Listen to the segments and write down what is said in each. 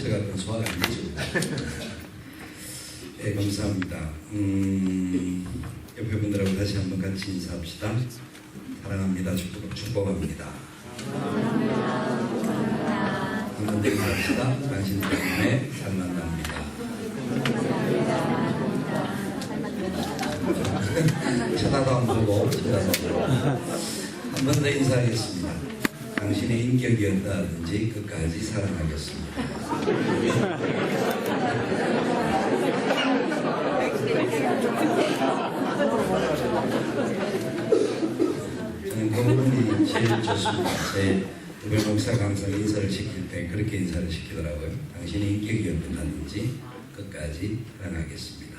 목소리 같은 소화가 안 되죠. 네, 감사합니다. 옆에 분들하고 다시 한번 같이 인사합시다. 사랑합니다. 축복합니다. 한번 더 인사합시다. 당신 때문에 살만납니다. 쳐다도 안 보고 한 번 더 인사하겠습니다. 당신의 인격이었다든지 끝까지 사랑하겠습니다. 저는 그 부분이 제일 좋습니다. 제 우리 목사가 항상 인사를 시킬 때 그렇게 인사를 시키더라고요. 당신의 인격이었다든지 끝까지 사랑하겠습니다.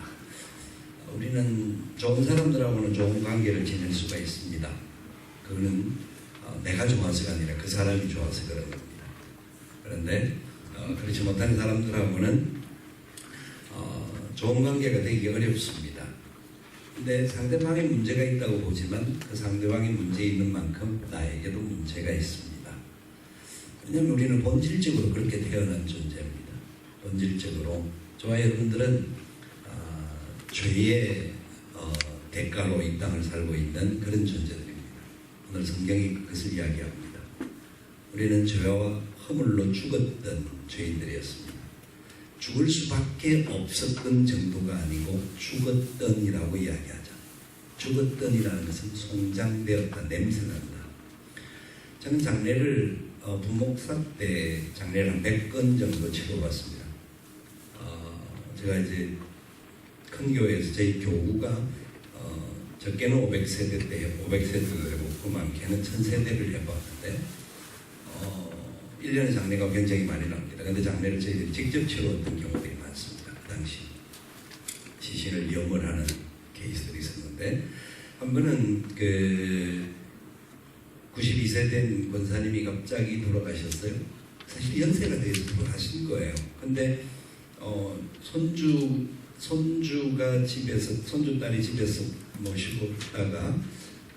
우리는 좋은 사람들하고는 좋은 관계를 지낼 수가 있습니다. 그거는 내가 좋아서가 아니라 그 사람이 좋아서 그런 겁니다. 그런데 그렇지 못한 사람들하고는 좋은 관계가 되기 어렵습니다. 근데 상대방에 문제가 있다고 보지만 그 상대방의 문제 있는 만큼 나에게도 문제가 있습니다. 왜냐하면 우리는 본질적으로 그렇게 태어난 존재입니다. 본질적으로 저와 여러분들은 죄의 대가로 이 땅을 살고 있는 그런 존재들입니다. 오늘 성경이 그것을 이야기합니다. 우리는 죄와 허물로 죽었던 죄인들이었습니다. 죽을 수밖에 없었던 정도가 아니고 죽었던이라고 이야기하죠. 죽었던이라는 것은 송장되었다, 냄새난다. 저는 장례를 부목사 때 장례를 한 100건 정도 치러봤습니다. 제가 이제 큰 교회에서 저희 교구가 적게는 500세대 때 500세대도 해보고 많게는 1000세대를 해봤는데 1년에 장례가 굉장히 많이 나옵니다. 근데 장례를 저희들이 직접 치러왔던 경우들이 많습니다. 그 당시 시신을 염을 케이스들이 있었는데 한 번은 그 92세 된 권사님이 갑자기 돌아가셨어요. 사실 연세가 돼서 돌아가신 거예요. 근데 손주가 집에서, 손주딸이 집에서 모시고 있다가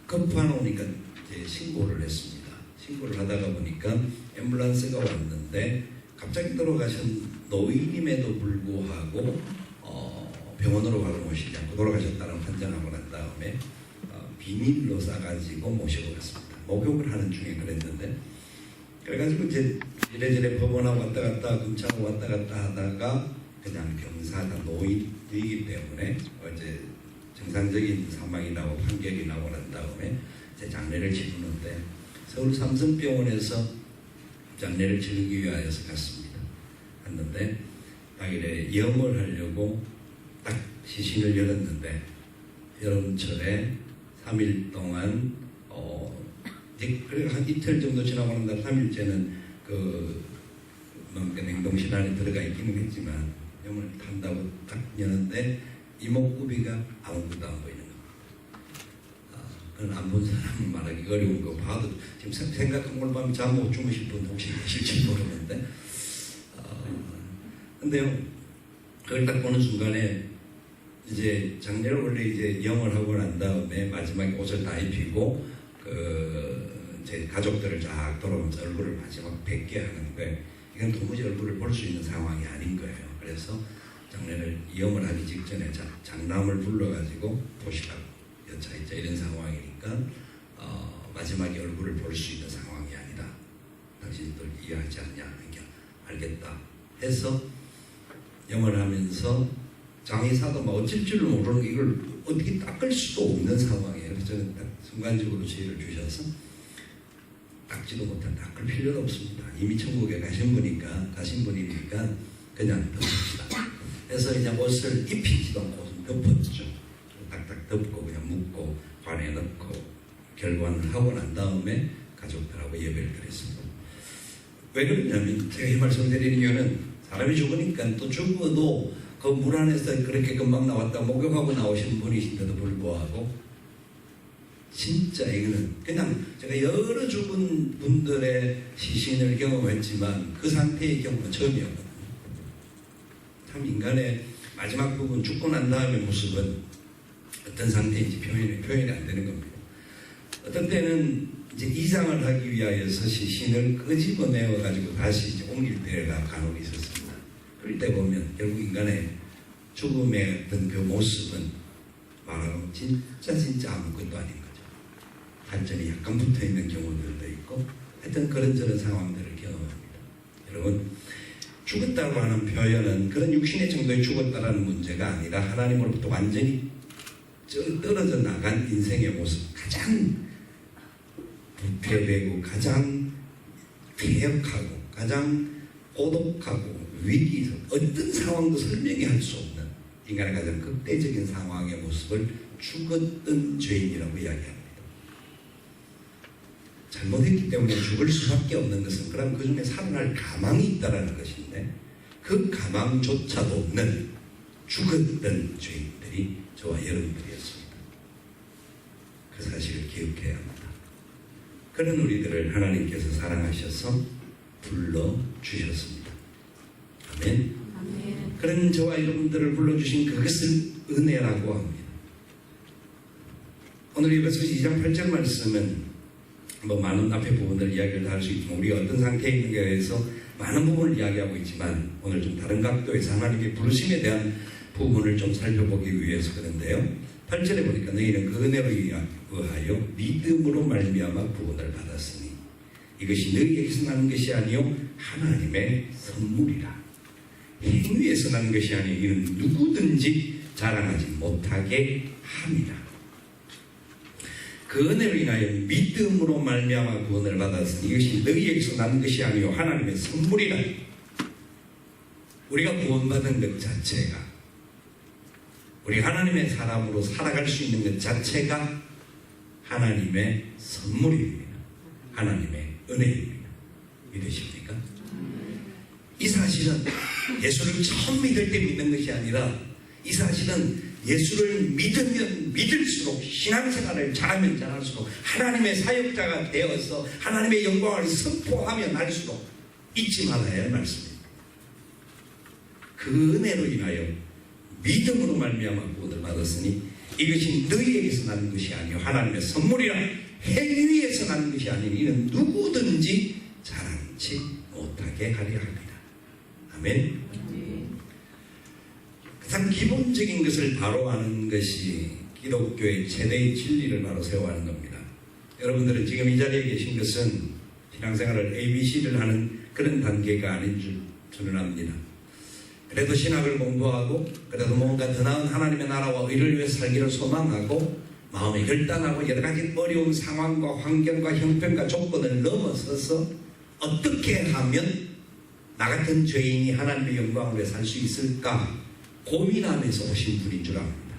급한 오니까 이제 신고를 했습니다. 신고를 하다가 보니까 앰뷸런스가 왔는데 갑자기 돌아가신 노인임에도 불구하고 병원으로 바로 모시지 않고 돌아가셨다는 판정하고 난 다음에 비닐로 싸가지고 모시고 갔습니다. 목욕을 하는 중에 그랬는데 그래가지고 이제 이래저래 법원하고 왔다 갔다 검찰하고 왔다 갔다 하다가 그냥 병사가 노인이기 때문에 이제 정상적인 사망이라고 판결이 나고 난 다음에 이제 장례를 치르는데 서울 삼성병원에서 장례를 치르기 위하여서 갔습니다. 갔는데 당일에 염을 하려고 딱 시신을 열었는데 여름철에 3일 동안 그래 한 이틀 정도 지나고 난 다음 3일째는 냉동실 안에 들어가 있기는 했지만 염을 탄다고 딱 여는데 이목구비가 아무것도 안 보이는 겁니다. 그건 안 본 사람은 말하기 어려운 거 봐도 지금 생각한 걸 보면 잠 못 주무실 분 혹시 계실지 모르는데 근데요 그걸 딱 보는 순간에 이제 장례를 원래 이제 염을 하고 난 다음에 마지막에 옷을 다 입히고 제 가족들을 쫙 돌아보면서 얼굴을 마지막 뵙게 하는데 이건 도무지 얼굴을 볼 수 있는 상황이 아닌 거예요. 그래서 장례를 염을 하기 직전에 장남을 불러가지고 보시라고 여차있자 이런 상황이니까 마지막에 얼굴을 볼 수 있는 상황이 아니다. 당신들 이해하지 않냐? 그러니까 알겠다 해서 염을 하면서 장의사도 막 어쩔 줄을 모르는 이걸 어떻게 닦을 수도 없는 상황이에요. 그래서 저는 딱 순간적으로 지혜를 주셔서 닦지도 못한 닦을 필요도 없습니다. 이미 천국에 가신 분이니까 그냥 덮읍시다. 그래서 이제 옷을 입히지도 않고 덮었죠. 딱딱 덮고 그냥 묶고 관에 넣고 결관을 하고 난 다음에 가족들하고 예배를 드렸습니다. 왜 그러냐면 제가 이 말씀을 드리는 이유는 사람이 죽으니까 또 죽어도 그 물 안에서 그렇게 금방 나왔다 목욕하고 나오신 분이신데도 불구하고 진짜 이거는 그냥 제가 여러 죽은 분들의 시신을 경험했지만 그 상태의 경우는 처음이었거든요. 참 인간의 마지막 부분 죽고 난 다음의 모습은 어떤 상태인지 표현이 안 되는 겁니다. 어떤 때는 이제 이상을 하기 위하여서 시신을 끄집어내어 가지고 다시 이제 옮길 때가 간혹 있었습니다. 그럴 때 보면 결국 인간의 죽음의 어떤 그 모습은 말하면 진짜 아무것도 아닌 거죠. 단점이 약간 붙어있는 경우들도 있고 하여튼 그런저런 상황들을 경험합니다. 여러분, 죽었다고 하는 표현은 그런 육신의 정도의 죽었다라는 문제가 아니라 하나님으로부터 완전히 떨어져 나간 인생의 모습, 가장 부패되고 가장 퇴역하고 가장 고독하고 위기, 어떤 상황도 설명이 할 수 없는 인간의 가장 극대적인 상황의 모습을 죽었던 죄인이라고 이야기합니다. 잘못했기 때문에 죽을 수밖에 없는 것은 그럼 그 중에 살아날 가망이 있다는 것인데 그 가망조차도 없는 죽었던 죄인들이 저와 여러분들이었습니다. 그 사실을 기억해야 합니다. 그런 우리들을 하나님께서 사랑하셔서 불러주셨습니다. 아멘. 아멘. 그런 저와 여러분들을 불러주신 그것을 은혜라고 합니다. 오늘 이것을 2장 8절 말씀은 많은 앞에 부분들 이야기를 할 수 있지만 우리가 어떤 상태에 있는가에 대해서 많은 부분을 이야기하고 있지만 오늘 좀 다른 각도에서 하나님의 부르심에 대한 부분을 좀 살펴보기 위해서 그런데요. 8절에 보니까 너희는 그 은혜로 의하여 믿음으로 말미암아 구원을 받았으니 이것이 너희에게서 나는 것이 아니요 하나님의 선물이라. 행위에서 나는 것이 아니요 이는 누구든지 자랑하지 못하게 함이라. 그 은혜로 인하여 믿음으로 말미암아 구원을 받았으니 이것이 너희에게서 나는 것이 아니요 하나님의 선물이라. 우리가 구원받은 것 자체가, 우리 하나님의 사람으로 살아갈 수 있는 것 자체가 하나님의 선물입니다. 하나님의 은혜입니다. 믿으십니까? 이 사실은 예수를 처음 믿을 때 믿는 것이 아니라 이 사실은 예수를 믿으면 믿을수록 신앙생활을 잘하면 잘할수록 하나님의 사역자가 되어서 하나님의 영광을 선포하면 할수록 잊지 말아야 할 말씀입니다. 그 은혜로 인하여 믿음으로 말미암아 구원을 받았으니 이것이 너희에게서 나는 것이 아니요 하나님의 선물이라. 행위에서 나는 것이 아니니 이는 누구든지 자랑치 못하게 하려 합니다. 아멘. 가장 기본적인 것을 바로 아는 것이 기독교의 최대의 진리를 바로 세워가는 겁니다. 여러분들은 지금 이 자리에 계신 것은 신앙생활을 ABC를 하는 그런 단계가 아닌 줄 저는 압니다. 그래도 신학을 공부하고 그래도 뭔가 더 나은 하나님의 나라와 의를 위해 살기를 소망하고 마음이 결단하고 여러 가지 어려운 상황과 환경과 형편과 조건을 넘어서서 어떻게 하면 나 같은 죄인이 하나님의 영광을 위해 살 수 있을까 고민하면서 오신 분인 줄 압니다.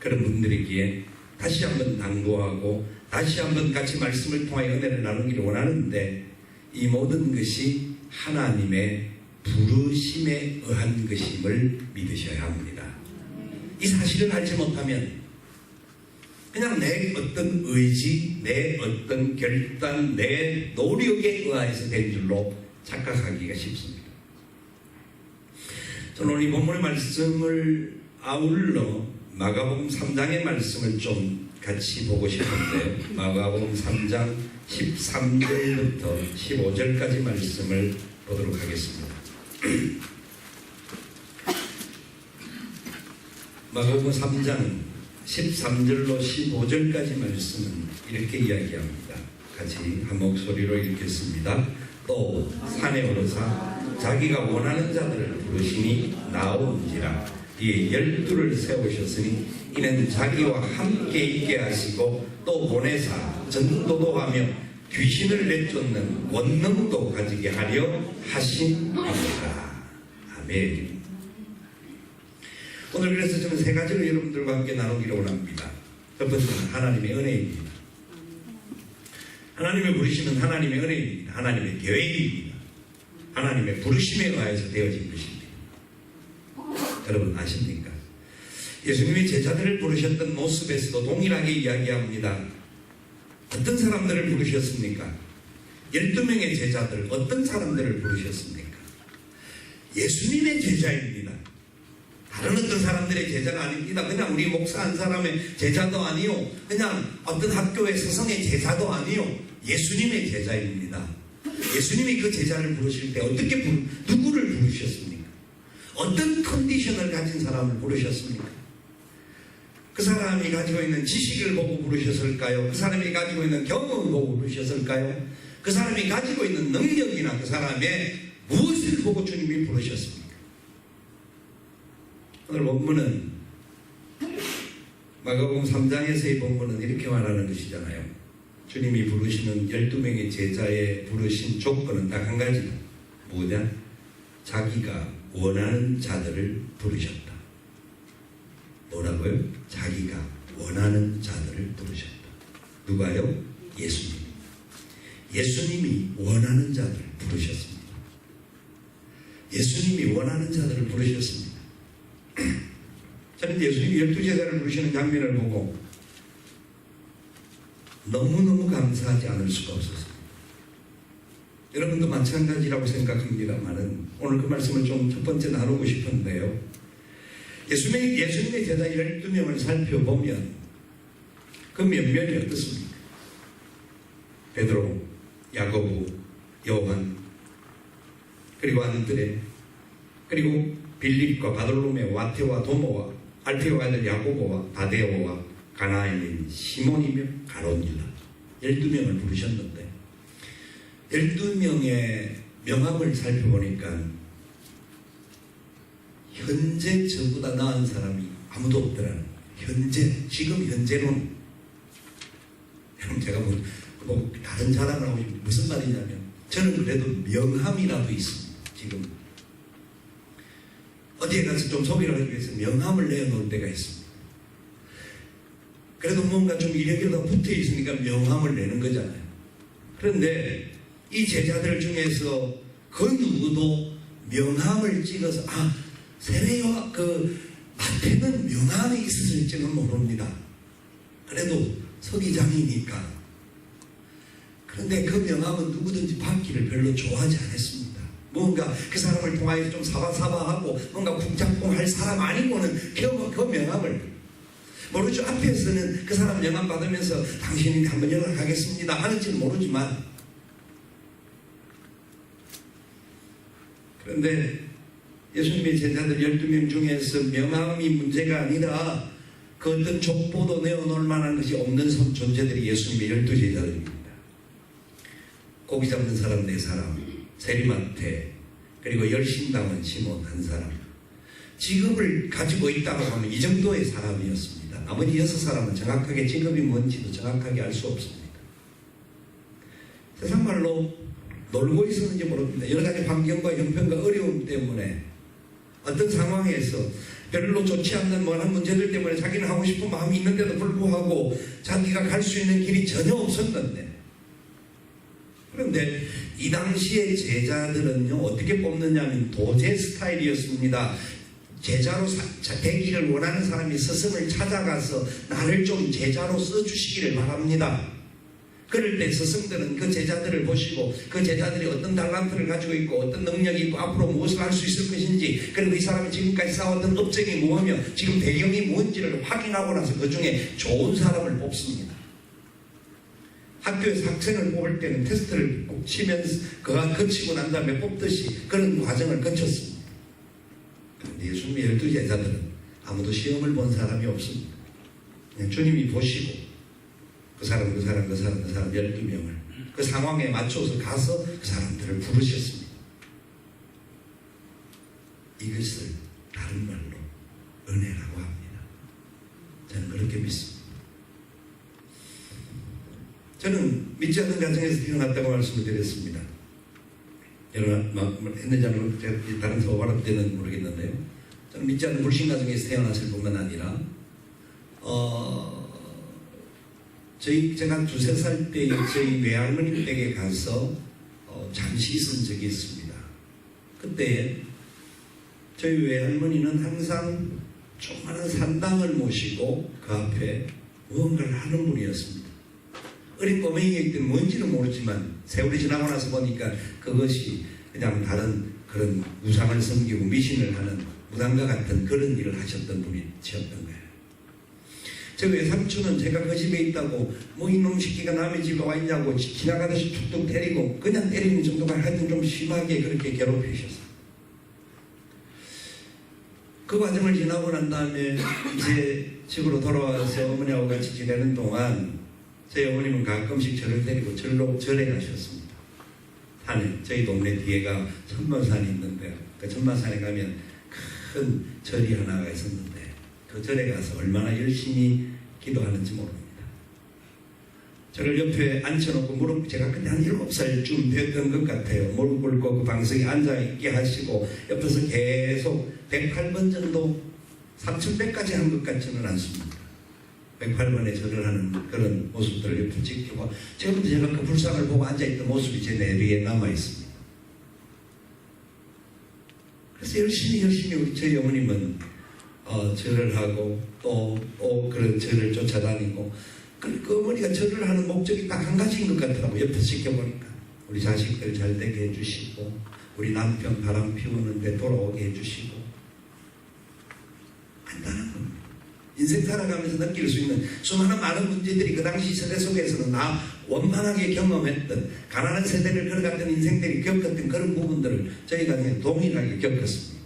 그런 분들에게 다시 한번 당부하고 다시 한번 같이 말씀을 통하여 은혜를 나누기를 원하는데 이 모든 것이 하나님의 부르심에 의한 것임을 믿으셔야 합니다. 이 사실을 알지 못하면 그냥 내 어떤 의지, 내 어떤 결단, 내 노력에 의해서 된 줄로 착각하기가 쉽습니다. 저는 오늘 이 본문의 말씀을 아울러 마가복음 3장의 말씀을 좀 같이 보고 싶은데 마가복음 3장 13절부터 15절까지 말씀을 보도록 하겠습니다. 마가복음 3장 13절로 15절까지 말씀은 이렇게 이야기합니다. 같이 한 목소리로 읽겠습니다. 또 산에 오르사 자기가 원하는 자들을 부르시니 나온지라. 이에 12를 세우셨으니 이는 자기와 함께 있게 하시고 또 보내사 전도도 하며 귀신을 내쫓는 권능도 가지게 하려 하심이니라. 아멘. 오늘 그래서 저는 세 가지로 여러분들과 함께 나누기를 원합니다. 첫 번째는 하나님의 은혜입니다. 하나님의 부르심은 하나님의 은혜입니다. 하나님의 계획입니다. 하나님의 부르심에 의해서 되어진 것입니다. 여러분 아십니까? 예수님이 제자들을 부르셨던 모습에서도 동일하게 이야기합니다. 어떤 사람들을 부르셨습니까? 12명의 제자들 어떤 사람들을 부르셨습니까? 예수님의 제자입니다. 다른 어떤 사람들의 제자가 아닙니다. 그냥 우리 목사 한 사람의 제자도 아니요, 그냥 어떤 학교의 스승의 제자도 아니요, 예수님의 제자입니다. 예수님이 그 제자를 부르실 때 어떻게 누구를 부르셨습니까? 어떤 컨디션을 가진 사람을 부르셨습니까? 그 사람이 가지고 있는 지식을 보고 부르셨을까요? 그 사람이 가지고 있는 경험을 보고 부르셨을까요? 그 사람이 가지고 있는 능력이나 그 사람의 무엇을 보고 주님이 부르셨습니까? 오늘 본문은 마가복음 3장에서의 본문은 이렇게 말하는 것이잖아요. 주님이 부르시는 12명의 제자의 부르신 조건은 딱 한 가지다. 뭐냐? 자기가 원하는 자들을 부르셨다. 뭐라고요? 자기가 원하는 자들을 부르셨다. 누가요? 예수님. 예수님이 원하는 자들을 부르셨습니다. 예수님이 원하는 자들을 부르셨습니다. 저는 예수님이 12제자를 부르시는 장면을 보고 너무너무 감사하지 않을 수가 없었어요. 여러분도 마찬가지라고 생각합니다만은 오늘 그 말씀을 좀 첫 번째 나누고 싶은데요. 예수님의 제자 12명을 살펴보면 그 면면이 어떻습니까? 베드로, 야고보, 요한, 그리고 안드레, 그리고 빌립과 바돌로메, 와테와 도모와 알페오 아들 야고보와 다데오와 가나안인 시몬이며 가룟 유다 12명을 부르셨는데 12명의 명함을 살펴보니까 현재 저보다 나은 사람이 아무도 없더라는 거예요. 지금 현재로는 여러분 제가 뭐 다른 자랑을 하고 무슨 말이냐면 저는 그래도 명함이라도 있습니다. 지금 어디에 가서 좀 소개를 하기 위해서 명함을 내어놓을 때가 있습니다. 그래도 뭔가 좀 이력이라도 붙어 있으니까 명함을 내는 거잖아요. 그런데 이 제자들 중에서 그 누구도 명함을 찍어서 세례와 마태는 명함이 있었을지는 모릅니다. 그래도 서기장이니까. 그런데 그 명함은 누구든지 받기를 별로 좋아하지 않았습니다. 뭔가 그 사람을 통하여 좀 사바사바하고 뭔가 국작공할 사람 아니고는 그 명함을 모르죠. 앞에서는 그 사람 명함 받으면서 당신이 한번 연락하겠습니다 하는지는 모르지만 그런데 예수님의 제자들 12명 중에서 명함이 문제가 아니라 그 어떤 족보도 내어놓을 만한 것이 없는 존재들이 예수님의 12제자들입니다. 고기 잡는 사람 4사람, 세리마테, 그리고 열심당원 시몬 1사람. 직업을 가지고 있다고 하면 이 정도의 사람이었습니다. 나머지 6사람은 정확하게 직업이 뭔지도 정확하게 알 수 없습니다. 세상 말로 놀고 있었는지 모릅니다. 여러 가지 환경과 형편과 어려움 때문에 어떤 상황에서 별로 좋지 않는 뭐한 문제들 때문에 자기는 하고 싶은 마음이 있는데도 불구하고 자기가 갈 수 있는 길이 전혀 없었는데 그런데 이 당시의 제자들은요 어떻게 뽑느냐면 도제 스타일이었습니다. 제자로 되기를 원하는 사람이 스승을 찾아가서 나를 좀 제자로 써주시기를 바랍니다. 그럴 때 스승들은 그 제자들을 보시고 그 제자들이 어떤 달란트를 가지고 있고 어떤 능력이 있고 앞으로 무엇을 할 수 있을 것인지 그리고 이 사람이 지금까지 쌓았던 업적이 무엇이며 지금 배경이 무엇인지를 확인하고 나서 그 중에 좋은 사람을 뽑습니다. 학교에서 학생을 뽑을 때는 테스트를 꼭 치면서 그가 거치고 난 다음에 뽑듯이 그런 과정을 거쳤습니다. 그런데 예수님의 12제자들은 아무도 시험을 본 사람이 없습니다. 그냥 주님이 보시고 그 사람 12명을 그 상황에 맞춰서 가서 그 사람들을 부르셨습니다. 이것을 다른 말로 은혜라고 합니다. 저는 그렇게 믿습니다. 저는 믿지 않는 가정에서 태어났다고 말씀을 드렸습니다. 여러분 했는지 안 했는지 다른 서발업 때는 모르겠는데요. 저는 믿지 않는 불신 가정에서 태어났을 뿐만 아니라 제가 2-3살 때 저희 외할머니 댁에 가서 잠시 있은 적이 있습니다. 그때 저희 외할머니는 항상 조그마한 산당을 모시고 그 앞에 무언가를 하는 분이었습니다. 어린 꼬맹이일 때는 뭔지는 모르지만 세월이 지나고 나서 보니까 그것이 그냥 다른 그런 우상을 섬기고 미신을 하는 무당과 같은 그런 일을 하셨던 분이셨던 거예요. 저 외삼촌은 제가 그 집에 있다고 뭐 이놈 새끼가 남의 집에 와 있냐고 지나가듯이 툭툭 때리고 그냥 때리는 정도가 하여튼 좀 심하게 그렇게 괴롭히셨어요. 그 과정을 지나고 난 다음에 이제 집으로 돌아와서 어머니하고 같이 지내는 동안 저희 어머님은 가끔씩 저를 데리고 절에 가셨습니다. 산에, 저희 동네 뒤에가 천만산이 있는데 그 천만산에 가면 큰 절이 하나가 있었는데 그 절에 가서 얼마나 열심히 기도하는지 모릅니다. 저를 옆에 앉혀놓고 제가 그때 한 7살쯤 되었던 것 같아요. 무릎 꿇고 그 방석에 앉아있게 하시고 옆에서 계속 108번 정도 3100까지 한 것 같지는 않습니다. 108번에 절을 하는 그런 모습들을 옆에 지키고 지금도 제가 그 불상을 보고 앉아있던 모습이 제 내비에 남아있습니다. 그래서 열심히 우리 저희 어머님은 절을 하고 또 그런 절을 쫓아다니고 그 어머니가 절을 하는 목적이 딱 한 가지인 것 같더라고요. 옆에서 지켜보니까 우리 자식들 잘 되게 해주시고 우리 남편 바람 피우는데 돌아오게 해주시고 간단한 겁니다. 인생 살아가면서 느낄 수 있는 수많은 많은 문제들이 그 당시 세대 속에서는 나 원만하게 경험했던 가난한 세대를 걸어갔던 인생들이 겪었던 그런 부분들을 저희가 그냥 동일하게 겪었습니다.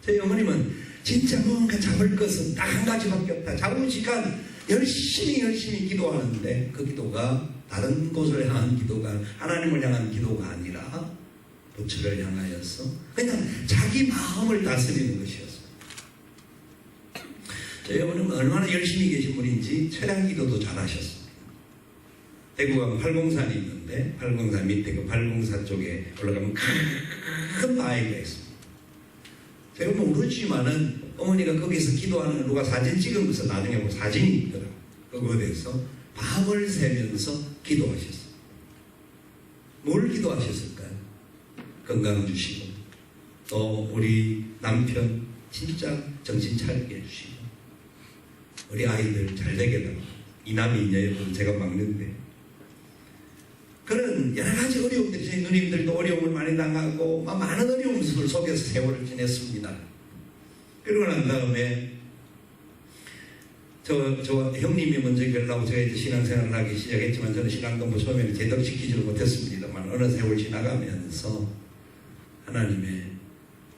저희 어머님은 진짜 뭔가 잡을 것은 딱 한 가지밖에 없다. 잡은 시간 열심히 기도하는데 그 기도가 다른 곳을 향한 기도가 하나님을 향한 기도가 아니라 부처를 향하여서 그냥 자기 마음을 다스리는 것이었어요. 저희 어머님은 얼마나 열심히 계신 분인지 철야 기도도 잘하셨습니다. 대구강 팔공산이 있는데 팔공산 밑에 그 팔공산 쪽에 올라가면 큰 바위가 있습니다. 제가 모르지만은 어머니가 거기서 기도하는 걸 누가 사진 찍은 것을 나중에 보고 사진이 있더라고요. 그곳에서 밤을 새면서 기도하셨어요. 뭘 기도하셨을까요? 건강 주시고 또 우리 남편 진짜 정신 차리게 해주시고 우리 아이들 잘 되게 달라고 이남이 이녀여분 제가 막는데 그런 여러 가지 어려움들이 저희 누님들도 어려움을 많이 당하고 많은 어려움 속에서 세월을 지냈습니다. 그러고 난 다음에 저 형님이 먼저 결혼하고 제가 이제 신앙생활을 하기 시작했지만 저는 신앙공부 처음에는 제대로 지키지를 못했습니다만 어느 세월 지나가면서 하나님의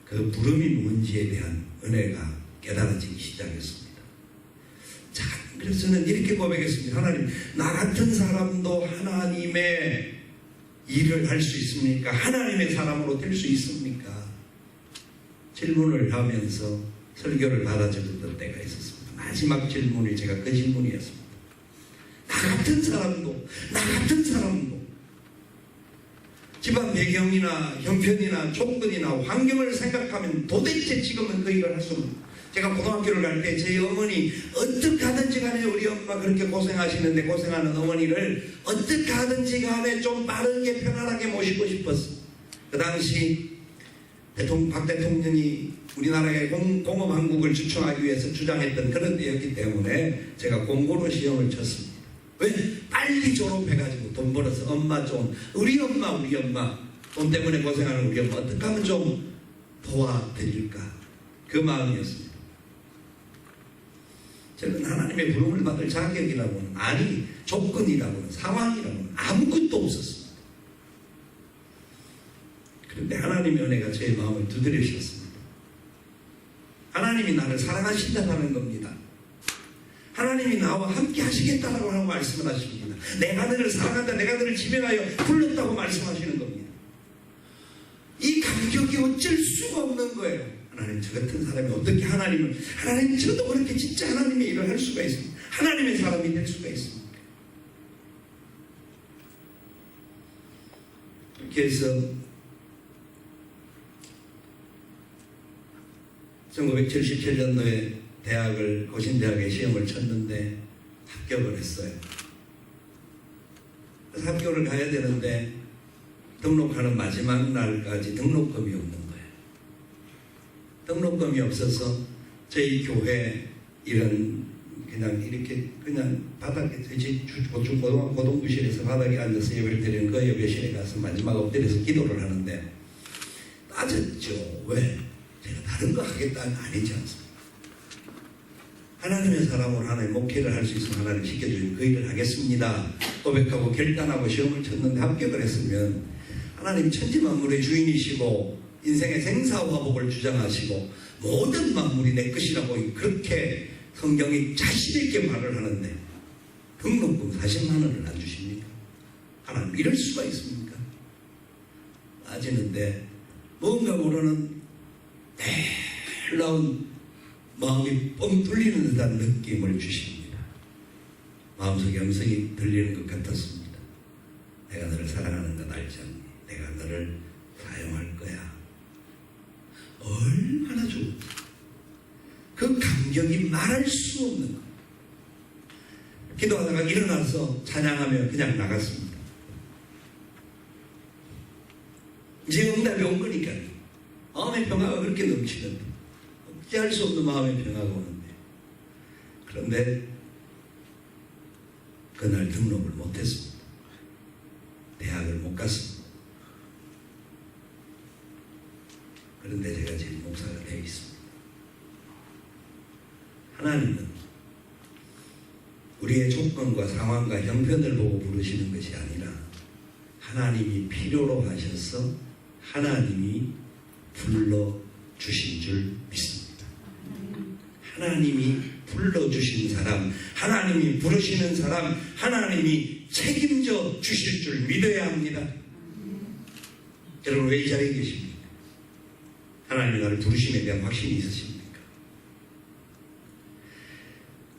그 부름이 뭔지에 대한 은혜가 깨달아지기 시작했습니다. 자, 그래서 저는 이렇게 고백했습니다. 하나님, 나 같은 사람도 하나님의 일을 할 수 있습니까? 하나님의 사람으로 될 수 있습니까? 질문을 하면서 설교를 받아들였던 때가 있었습니다. 마지막 질문이 제가 그 질문이었습니다. 나 같은 사람도 집안 배경이나 형편이나 조건이나 환경을 생각하면 도대체 지금은 그 일을 할 수 없는 제가 고등학교를 갈 때 저희 어머니 어떻게 하든지 간에 우리 엄마 그렇게 고생하시는데 고생하는 어머니를 어떻게 하든지 간에 좀 빠르게 편안하게 모시고 싶었어. 그 당시 박 대통령이 우리나라의 공업한국을 주창하기 위해서 주장했던 그런 때였기 때문에 제가 공고로 시험을 쳤습니다. 왜? 빨리 졸업해가지고 돈 벌어서 엄마 좀 우리 엄마 돈 때문에 고생하는 우리 엄마 어떻게 하면 좀 도와드릴까 그 마음이었습니다. 저는 하나님의 부름을 받을 자격이라고는 아니 조건이라고는 상황이라고는 아무것도 없었습니다. 그런데 하나님의 은혜가 제 마음을 두드리셨습니다. 하나님이 나를 사랑하신다는 겁니다. 하나님이 나와 함께 하시겠다라고 하는 말씀을 하십니다. 내가 너를 사랑한다, 내가 너를 지명하여 불렀다고 말씀하시는 겁니다. 이 감격이 어쩔 수가 없는 거예요. 하나님, 저 같은 사람이 어떻게 하나님 저도 그렇게 진짜 하나님의 일을 할 수가 있습니다. 하나님의 사람이 될 수가 있습니다. 그래서 1977년도에 고신대학에 시험을 쳤는데 합격을 했어요. 그래서 학교를 가야 되는데 등록하는 마지막 날까지 등록금이 없는 거예요. 등록금이 없어서 저희 교회 이런 그냥 바닥에 고동부실에서 바닥에 앉아서 예배를 드리는 그 예배실에 가서 마지막 엎드려서 기도를 하는데 따졌죠. 왜? 제가 다른 거 하겠다는 아니지 않습니까? 하나님의 사람으로 하나님 목회를 할 수 있으면 하나님 시켜주신 그 일을 하겠습니다. 고백하고 결단하고 시험을 쳤는데 합격을 했으면 하나님 천지만물의 주인이시고 인생의 생사화복을 주장하시고 모든 만물이 내 것이라고 그렇게 성경이 자신 있게 말을 하는데 등록금 40만 원을 안 주십니까? 하나님 이럴 수가 있습니까? 따지는데 뭔가 모르는 놀라운 마음이 뻥 뚫리는 듯한 느낌을 주십니다. 마음속에 음성이 들리는 것 같았습니다. 내가 너를 사랑하는 것 알지 않니? 내가 너를 사용할 거야. 얼마나 좋은지. 그 감격이 말할 수 없는 것. 기도하다가 일어나서 찬양하며 그냥 나갔습니다. 이제 응답이 온 거니까요. 마음의 평화가 그렇게 넘치는데 억제할 수 없는 마음의 평화가 오는데 그런데 그날 등록을 못했습니다. 대학을 못 갔습니다. 그런데 제가 지금 목사가 되어 있습니다. 하나님은 우리의 조건과 상황과 형편을 보고 부르시는 것이 아니라 하나님이 필요로 하셔서 하나님이 불러주신 줄 믿습니다. 하나님이 불러주신 사람, 하나님이 부르시는 사람, 하나님이 책임져 주실 줄 믿어야 합니다. 여러분 왜 이 자리에 계십니까? 하나님이 나를 부르심에 대한 확신이 있으십니까?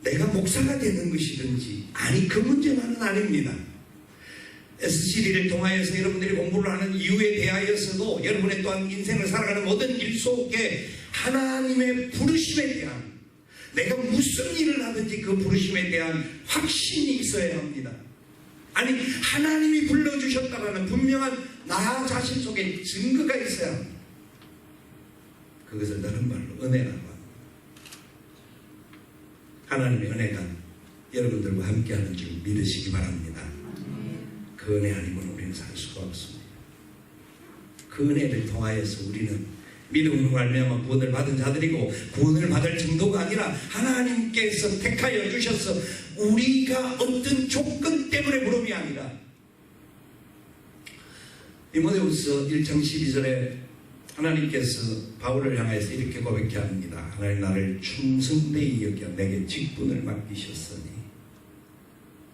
내가 목사가 되는 것이든지 아니 그 문제만은 아닙니다. SCD를 통하여서 여러분들이 공부를 하는 이유에 대하여서도 여러분의 또한 인생을 살아가는 모든 일 속에 하나님의 부르심에 대한 내가 무슨 일을 하든지 그 부르심에 대한 확신이 있어야 합니다. 아니 하나님이 불러주셨다라는 분명한 나 자신 속에 증거가 있어야 합니다. 그것을 다른 말로 은혜라고 합니다. 하나님의 은혜가 여러분들과 함께하는 줄 믿으시기 바랍니다. 그 은혜 아니고는 우리는 살 수가 없습니다. 그 은혜를 통하여서 우리는 믿음으로 말미암아 구원을 받은 자들이고 구원을 받을 정도가 아니라 하나님께서 택하여 주셔서 우리가 어떤 조건 때문에 부름이 아니라 디모데후서 1장 12절에 하나님께서 바울을 향해서 이렇게 고백해 합니다. 하나님 나를 충성되이 여겨 내게 직분을 맡기셨으니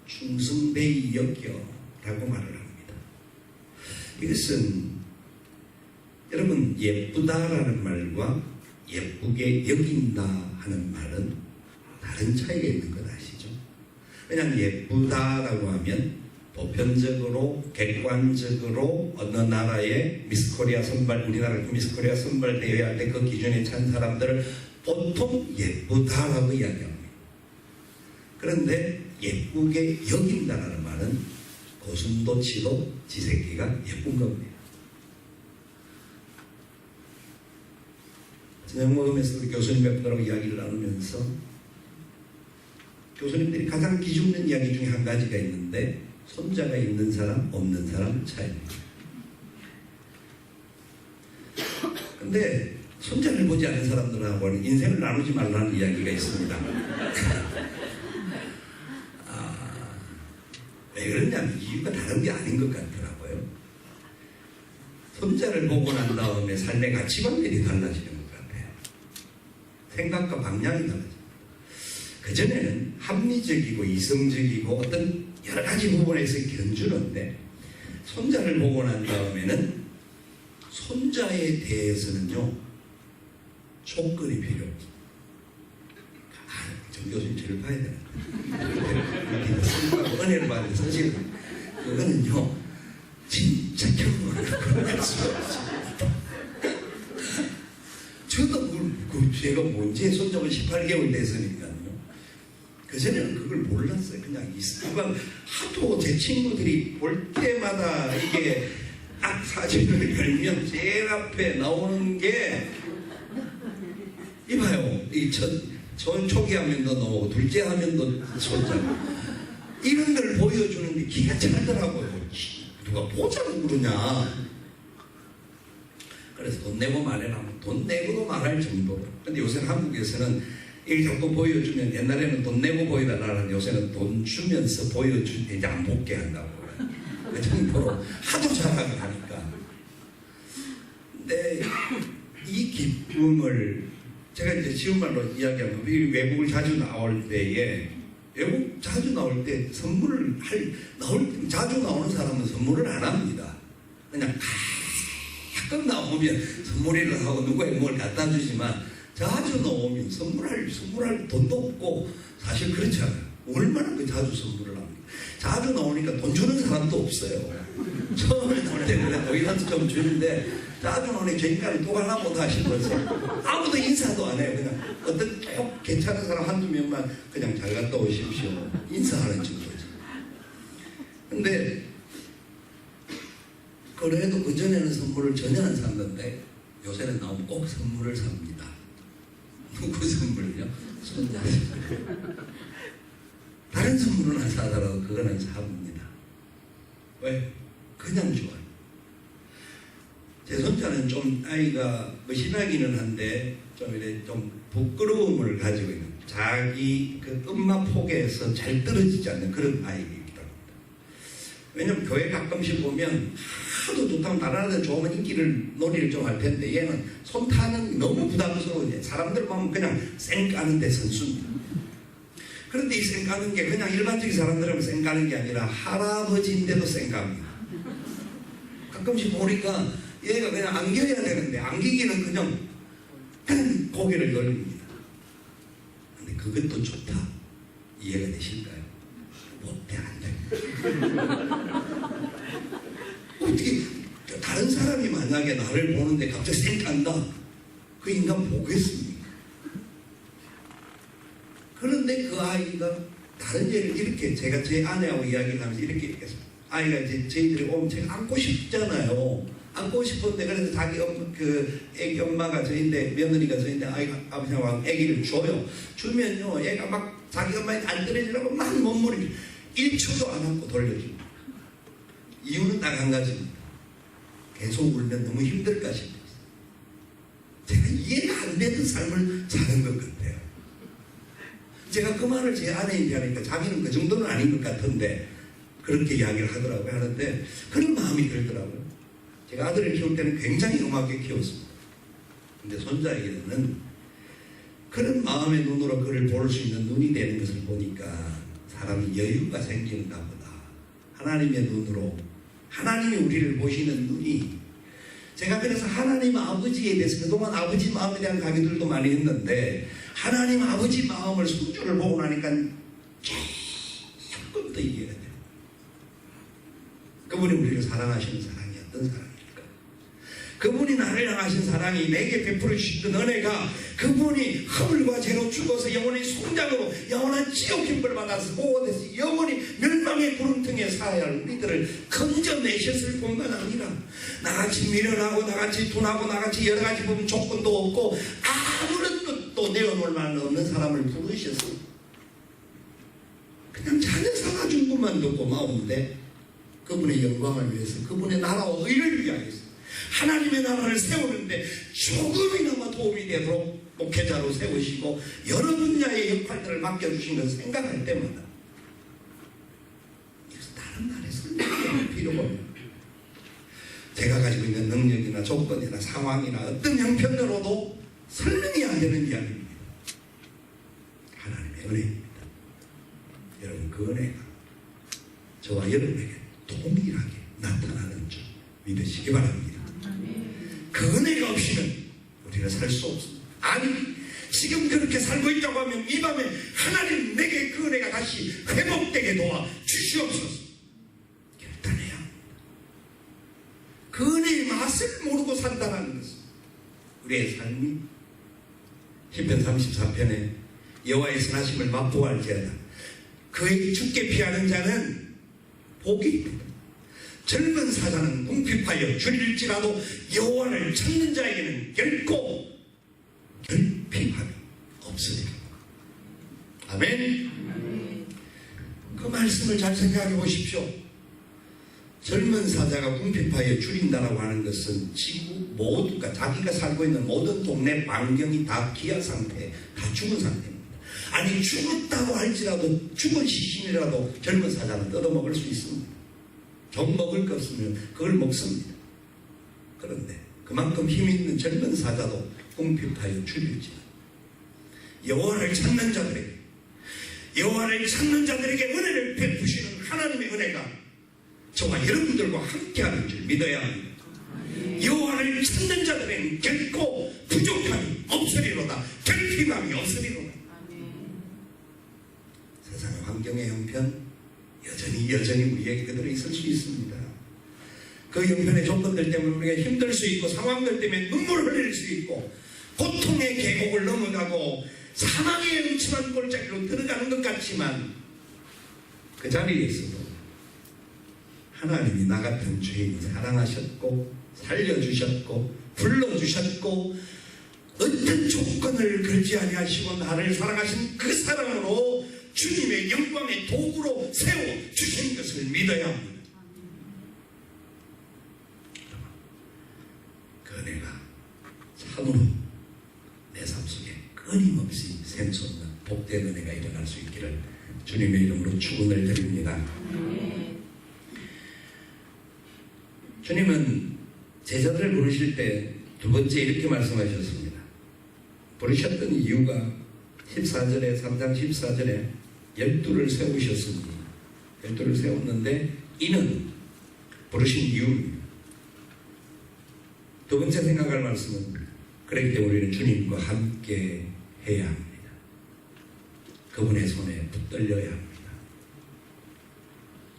충성되이 여겨 라고 말을 합니다. 이것은 여러분 예쁘다라는 말과 예쁘게 여긴다 하는 말은 다른 차이가 있는 것 아시죠? 그냥 예쁘다라고 하면 보편적으로 객관적으로 어느 나라의 미스코리아 선발 우리나라 미스코리아 선발 대회할 때 그 기준에 찬 사람들을 보통 예쁘다라고 이야기합니다. 그런데 예쁘게 여긴다라는 말은 고슴도치도 지새끼가 예쁜 겁니다. 저녁 먹으면서 교수님 몇 분하고 이야기를 나누면서 교수님들이 가장 기죽는 이야기 중에 한 가지가 있는데 손자가 있는 사람 없는 사람 차이입니다. 근데 손자를 보지 않는 사람들하고는 인생을 나누지 말라는 이야기가 있습니다. 왜 그러냐면 이유가 다른 게 아닌 것 같더라고요. 손자를 보고 난 다음에 삶의 가치관들이 달라지는 것 같아요. 생각과 방향이 달라져요. 그전에는 합리적이고 이성적이고 어떤 여러 가지 부분에서 견주는데 손자를 보고 난 다음에는 손자에 대해서는요 조건이 필요 없어요. 정 교수님 저를 봐야 되나? 은혜를 받는 사실 그거는요 진짜 경험을 할 수가 없어요. 저도 제가 뭔지 손잡은 18개월 됐으니까요. 그전에는 그걸 몰랐어요. 그냥 누가 하도 제 친구들이 볼 때마다 이게 딱 사진을 열면 제일 앞에 나오는 게 이봐요. 이 전 초기 화면도 나오고 둘째 화면도 손잡고 이런 걸 보여주는 게 기가 차더라고요. 누가 보자고 그러냐. 그래서 돈 내고 말해라. 돈 내고도 말할 정도로. 근데 요새 한국에서는 이게 자꾸 보여주면 옛날에는 돈 내고 보여달라는 요새는 돈 주면서 보여주면 이제 안 보게 한다고. 그 정도로 하도 잘하고 하니까. 근데 이 기쁨을 제가 이제 쉬운 말로 이야기하면 외국을 자주 나올 때에 외국 자주 나올 때 선물을 자주 나오는 사람은 선물을 안 합니다. 그냥 가끔 나오면 선물을 하고 누구에게 뭘 갖다 주지만 자주 나오면 선물할 돈도 없고 사실 그렇지 않아요. 얼마나 자주 선물을 합니까? 자주 나오니까 돈 주는 사람도 없어요. 처음에 나올 때는 거기한테 좀 주는데 자주 나오니 저 인간이 또 가나 보다 싶어서 아무도 인사도 안 해요. 그냥 어떤 꼭 괜찮은 사람 한두 명만 그냥 잘 갔다 오십시오. 인사하는 정도지. 근데 그래도 그전에는 선물을 전혀 안 샀는데 요새는 나오면 꼭 선물을 삽니다. 누구 선물요? 손자 선물. 다른 선물은 안 사더라도 그거는 삽니다. 왜? 그냥 좋아요. 제 손자는 좀 아이가 머신하기는 한데 좀 이래 좀 부끄러움을 가지고 있는 자기 그 엄마 폭에서 잘 떨어지지 않는 그런 아이이기도 합니다. 왜냐면 교회 가끔씩 보면 하도 좋다면 다른 애들 좋으면 놀이를 좀 할 텐데 얘는 손 타는 너무 부담스러워. 사람들 보면 그냥 쌩 까는데 선수입니다. 그런데 이 쌩 까는 게 그냥 일반적인 사람들은 쌩 까는 게 아니라 할아버지인데도 쌩 깝니다. 가끔씩 보니까 얘가 그냥 안겨야 되는데 안기기는 그냥 고개를 돌립니다. 근데 그것도 좋다. 이해가 되실까요? 못돼 안 됩니다. 어떻게 다른 사람이 만약에 나를 보는데 갑자기 쌩 깐다. 그 인간 보겠습니까? 그런데 그 아이가 다른 예를 이렇게 제가 제 아내하고 이야기를 하면서 이렇게 얘기했어요. 아이가 이제 저희들이 오면 제가 안고 싶잖아요. 안고 싶은데 그래서 자기 애기 엄마가 저인데 며느리가 저인데 아버지하고 애기를 줘요. 주면요 얘가 막 자기 엄마한테 안 떨어지려고 막 몸부림쳐 1초도 안 안고 돌려줍니다. 이유는 딱 한 가지입니다. 계속 울면 너무 힘들까 싶어서 제가 이해가 안 되는 삶을 사는 것 같아요. 제가 그 말을 제 아내한테 하니까 자기는 그 정도는 아닌 것 같은데 그렇게 이야기를 하더라고요. 하는데 그런 마음이 들더라고요. 제가 아들을 키울 때는 굉장히 음하게 키웠습니다. 근데 손자에게는 그런 마음의 눈으로 그를 볼 수 있는 눈이 되는 것을 보니까 사람이 여유가 생기는가 보다. 하나님의 눈으로 하나님이 우리를 보시는 눈이 제가 그래서 하나님 아버지에 대해서 그동안 아버지 마음에 대한 강의들도 많이 했는데 하나님 아버지 마음을 성조를 보고 나니까 조금 더 이해가 돼요. 그분이 우리를 사랑하시는 사랑이 어떤 사랑일까? 그분이 나를 향하신 사랑이 내게 베풀어 주신 그 은혜가 그분이 허물과 죄로 죽어서 영원히 송장으로 영원한 지옥 힘을 받아서 보호돼서 영원히 멸망의 구름등에 사야 할 우리들을 건져내셨을 뿐만 아니라 나같이 미련하고 나같이 둔하고 나같이 여러 가지 보면 조건도 없고 아무런 것도 내어놓을 만한 없는 사람을 부르셔서 그냥 자녀 살아준 것만 도 고마운데 그분의 영광을 위해서 그분의 나라와 의를 위하여서 하나님의 나라를 세우는데 조금이나마 도움이 되도록 목회자로 세우시고 여러 분야의 역할들을 맡겨주신 것을 생각할 때마다 다른 나라에 설명할 필요가 없는 제가 가지고 있는 능력이나 조건이나 상황이나 어떤 형편으로도 설명이 안 되는 이야기입니다. 하나님의 은혜입니다. 여러분 그 은혜가 저와 여러분에게 동일하게 나타나는 줄 믿으시기 바랍니다. 그 은혜가 없이는 우리는 살 수 없습니다. 아니 지금 그렇게 살고 있다고 하면 이 밤에 하나님 내게 그 은혜가 다시 회복되게 도와 주시옵소서. 결단해야 합니다. 그 은혜의 맛을 모르고 산다는 것은 우리의 삶이 시편 34편에 여호와의 선하심을 맛보아할지어다 그에게 죽게 피하는 자는 복이 있다. 젊은 사자는 궁핍하여 줄일지라도 여호와를 찾는 자에게는 결코 결핍함이 없으리라. 아멘. 그 말씀을 잘 생각해 보십시오. 젊은 사자가 궁핍하여 줄인다라고 하는 것은 지구 모두가 자기가 살고 있는 모든 동네 반경이 다 기아 상태, 다 죽은 상태입니다. 아니 죽었다고 할지라도 죽은 시신이라도 젊은 사자는 뜯어먹을 수 있습니다. 좀 먹을 것 없으면 그걸 먹습니다. 그런데 그 그만큼 힘있는 젊은 사자도 궁핍하여 죽일지. 여호와를 찾는 자들에게 은혜를 베푸시는 하나님의 은혜가 저와 여러분들과 함께하는 줄 믿어야 합니다. 여호와를 찾는 자들에게는 결코 부족함이 없으리로다. 결핍함이 없으리로다. 세상의 환경의 형편 여전히 우리에게 그대로 있을 수 있습니다. 그 형편의 조건들 때문에 우리가 힘들 수 있고 상황들 때문에 눈물을 흘릴 수 있고 고통의 계곡을 넘어가고 사망의 음침한 골짜기로 들어가는 것 같지만 그 자리에 있어도 하나님이 나 같은 죄인을 사랑하셨고 살려주셨고 불러주셨고 어떤 조건을 걸지 아니하시고 나를 사랑하신 그 사랑으로 주님의 영광의 도구로 세워주신 것을 믿어야 합니다. 그 은혜가 참으로 내 삶 속에 끊임없이 샘솟는 복된 은혜가 일어날 수 있기를 주님의 이름으로 축원을 드립니다. 주님은 제자들을 부르실 때 두 번째 이렇게 말씀하셨습니다. 부르셨던 이유가 14절에 3장 14절에 12를 세우셨습니다. 12를 세웠는데 이는 부르신 이유입니다. 두 번째 생각할 말씀은 그렇기 때문에 우리는 주님과 함께 해야 합니다. 그분의 손에 붙들려야 합니다.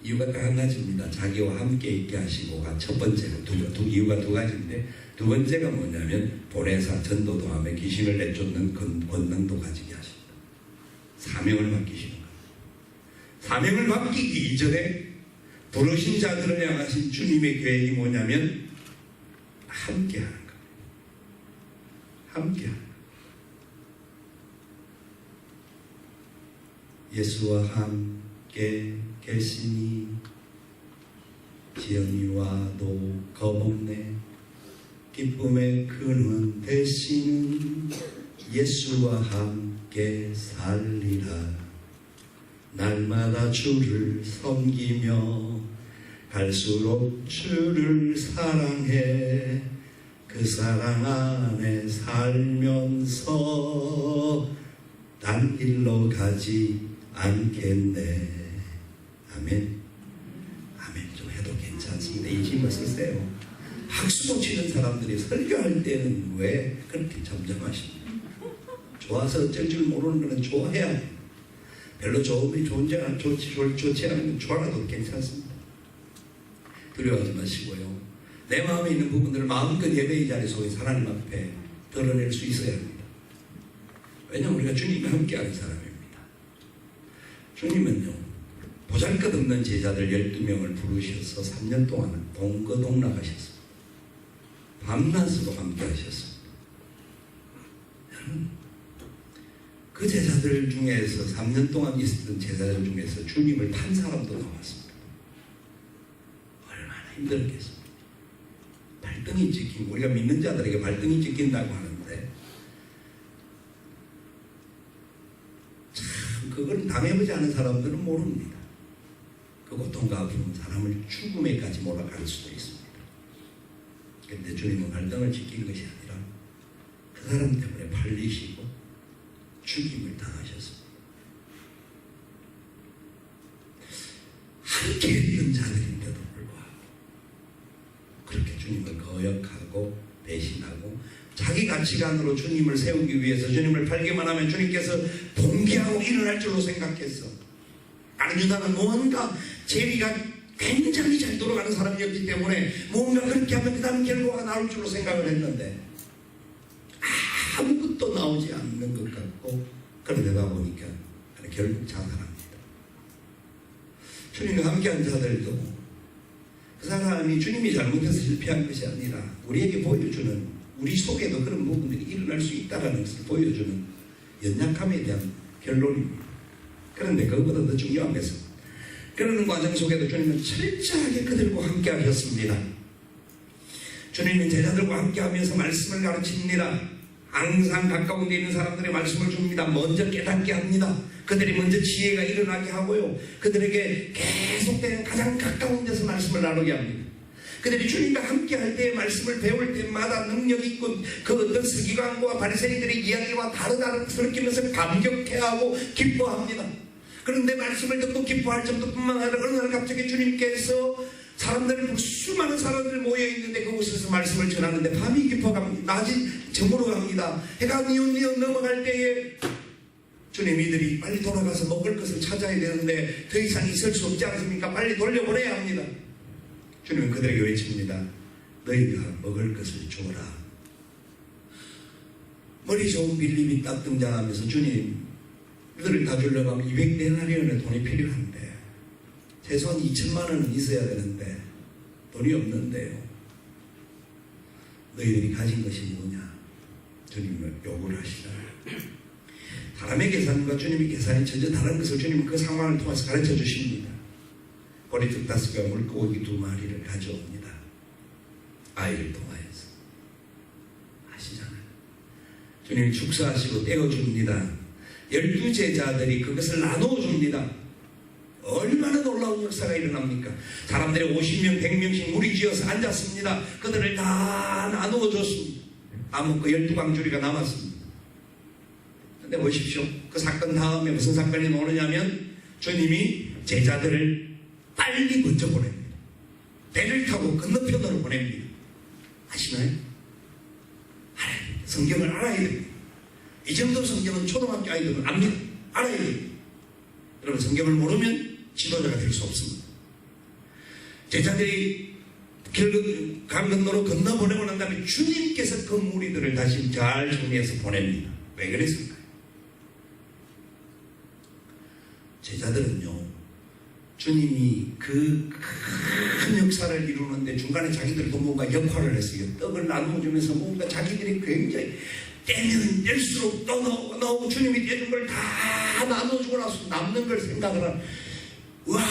이유가 딱 한 가지입니다. 자기와 함께 있게 하시고가 첫 번째고 이유가 두 가지인데 두 번째가 뭐냐면 보내사 전도도 하며 귀신을 내쫓는 권능도 가지게 하십니다. 사명을 맡기시는 겁니다. 사명을 맡기기 이전에 부르신 자들을 향하신 주님의 계획이 뭐냐면 함께 하는 겁니다. 함께 하는 겁니다. 예수와 함께 계시니 지연이 와도 겁없네. 기쁨의 근원 되시는 예수와 함께 살리라. 날마다 주를 섬기며 갈수록 주를 사랑해. 그 사랑 안에 살면서 딴 길로 가지 않겠네. 아멘. 아멘 좀 해도 괜찮습니다. 이 힘을 쓰세요. 박수도 치는 사람들이 설교할 때는 왜 그렇게 잠잠하십니까? 좋아서 어쩔 줄 모르는 거는 좋아해야 돼요. 별로 좋지 않은 건 좋아라도 괜찮습니다. 두려워하지 마시고요. 내 마음에 있는 부분들을 마음껏 예배의 자리 속에서 하나님 앞에 드러낼 수 있어야 합니다. 왜냐하면 우리가 주님과 함께하는 사람입니다. 주님은요 보잘것없는 제자들 12명을 부르셔서 3년 동안 동거동락하셨습니다. 밤낮으로 함께하셨습니다. 그 제자들 중에서 3년 동안 있었던 제자들 중에서 주님을 판 사람도 나왔습니다. 얼마나 힘들었겠습니까? 발등이 찍힌, 우리가 믿는 자들에게 발등이 찍힌다고 하는데 참 그걸 당해보지 않은 사람들은 모릅니다. 그 고통과 아픔은 사람을 죽음에까지 몰아갈 수도 있습니다. 그런데 주님은 발등을 지킨 것이 아니라 그 사람 때문에 팔리시고 죽임을 당하셨습니다. 함께 있는 자들인데도 불구하고 그렇게 주님을 거역하고 배신하고 자기 가치관으로 주님을 세우기 위해서 주님을 팔기만 하면 주님께서 봉기하고 일어날 줄로 생각했어. 나는 유다는 뭔가 제리가 굉장히 잘 돌아가는 사람이었기 때문에 뭔가 그렇게 하면 그 다음 결과가 나올 줄로 생각을 했는데 아무것도 나오지 않는 것 같고 그러다 보니까 결국 자살합니다. 주님과 함께한 자들도 그 사람이 주님이 잘못해서 실패한 것이 아니라 우리에게 보여주는 우리 속에도 그런 부분들이 일어날 수 있다는 것을 보여주는 연약함에 대한 결론입니다. 그런데 그것보다 더 중요한 것은 그러는 과정 속에도 주님은 철저하게 그들과 함께 하셨습니다. 주님은 제자들과 함께 하면서 말씀을 가르칩니다. 항상 가까운 데 있는 사람들의 말씀을 줍니다. 먼저 깨닫게 합니다. 그들이 먼저 지혜가 일어나게 하고요. 그들에게 계속되는 가장 가까운 데서 말씀을 나누게 합니다. 그들이 주님과 함께 할 때 말씀을 배울 때마다 능력 있고 그 어떤 서기관과 바리새인들의 이야기와 다르다는 것을 느끼면서 감격해하고 기뻐합니다. 그런데 말씀을 듣고 기뻐할 정도뿐만 아니라 어느 날 갑자기 주님께서 사람들이 수많은 사람들이 모여있는데 그곳에서 말씀을 전하는데 밤이 깊어갑니다. 낮이 저물어갑니다. 해가 뉘엿뉘엿 넘어갈 때에 주님 이들이 빨리 돌아가서 먹을 것을 찾아야 되는데 더 이상 있을 수 없지 않습니까? 빨리 돌려보내야 합니다. 주님은 그들에게 외칩니다. 너희가 먹을 것을 주어라. 머리 좋은 빌립이 딱 등장하면서 주님 그들을 다 주려고 하면 200데나리온의 돈이 필요한데 최소한 2천만 원은 있어야 되는데 돈이 없는데요. 너희들이 가진 것이 뭐냐? 주님은 요구를 하시잖아요. 사람의 계산과 주님의 계산이 전혀 다른 것을 주님은 그 상황을 통해서 가르쳐 주십니다. 보리떡 5개와 물고기 2마리를 가져옵니다. 아이를 통하여서. 아시잖아요. 주님이 축사하시고 떼어줍니다. 12제자들이 그것을 나누어줍니다. 얼마나 놀라운 역사가 일어납니까? 사람들이 50명, 100명씩 무리지어서 앉았습니다. 그들을 다 나누어줬습니다. 아무 그 12광주리가 남았습니다. 근데 보십시오. 그 사건 다음에 무슨 사건이 나오느냐면 주님이 제자들을 빨리 먼저 보냅니다. 배를 타고 건너편으로 보냅니다. 아시나요? 알아야 됩니다. 성경을 알아야 됩니다. 이 정도 성경은 초등학교 아이들은 압니다. 알아야 됩니다. 여러분 성경을 모르면 지도자가 될 수 없습니다. 제자들이 강 건너로 건너보내고 난 다음에 주님께서 그 무리들을 다시 잘 정리해서 보냅니다. 왜 그랬을까요? 제자들은요 주님이 그 큰 역사를 이루는데 중간에 자기들도 뭔가 역할을 했어요. 떡을 나누어주면서 뭔가 자기들이 굉장히 떼면 뗄수록 또 나오고 주님이 떼준 걸 다 나눠주고 나서 남는 걸 생각을 하는 와,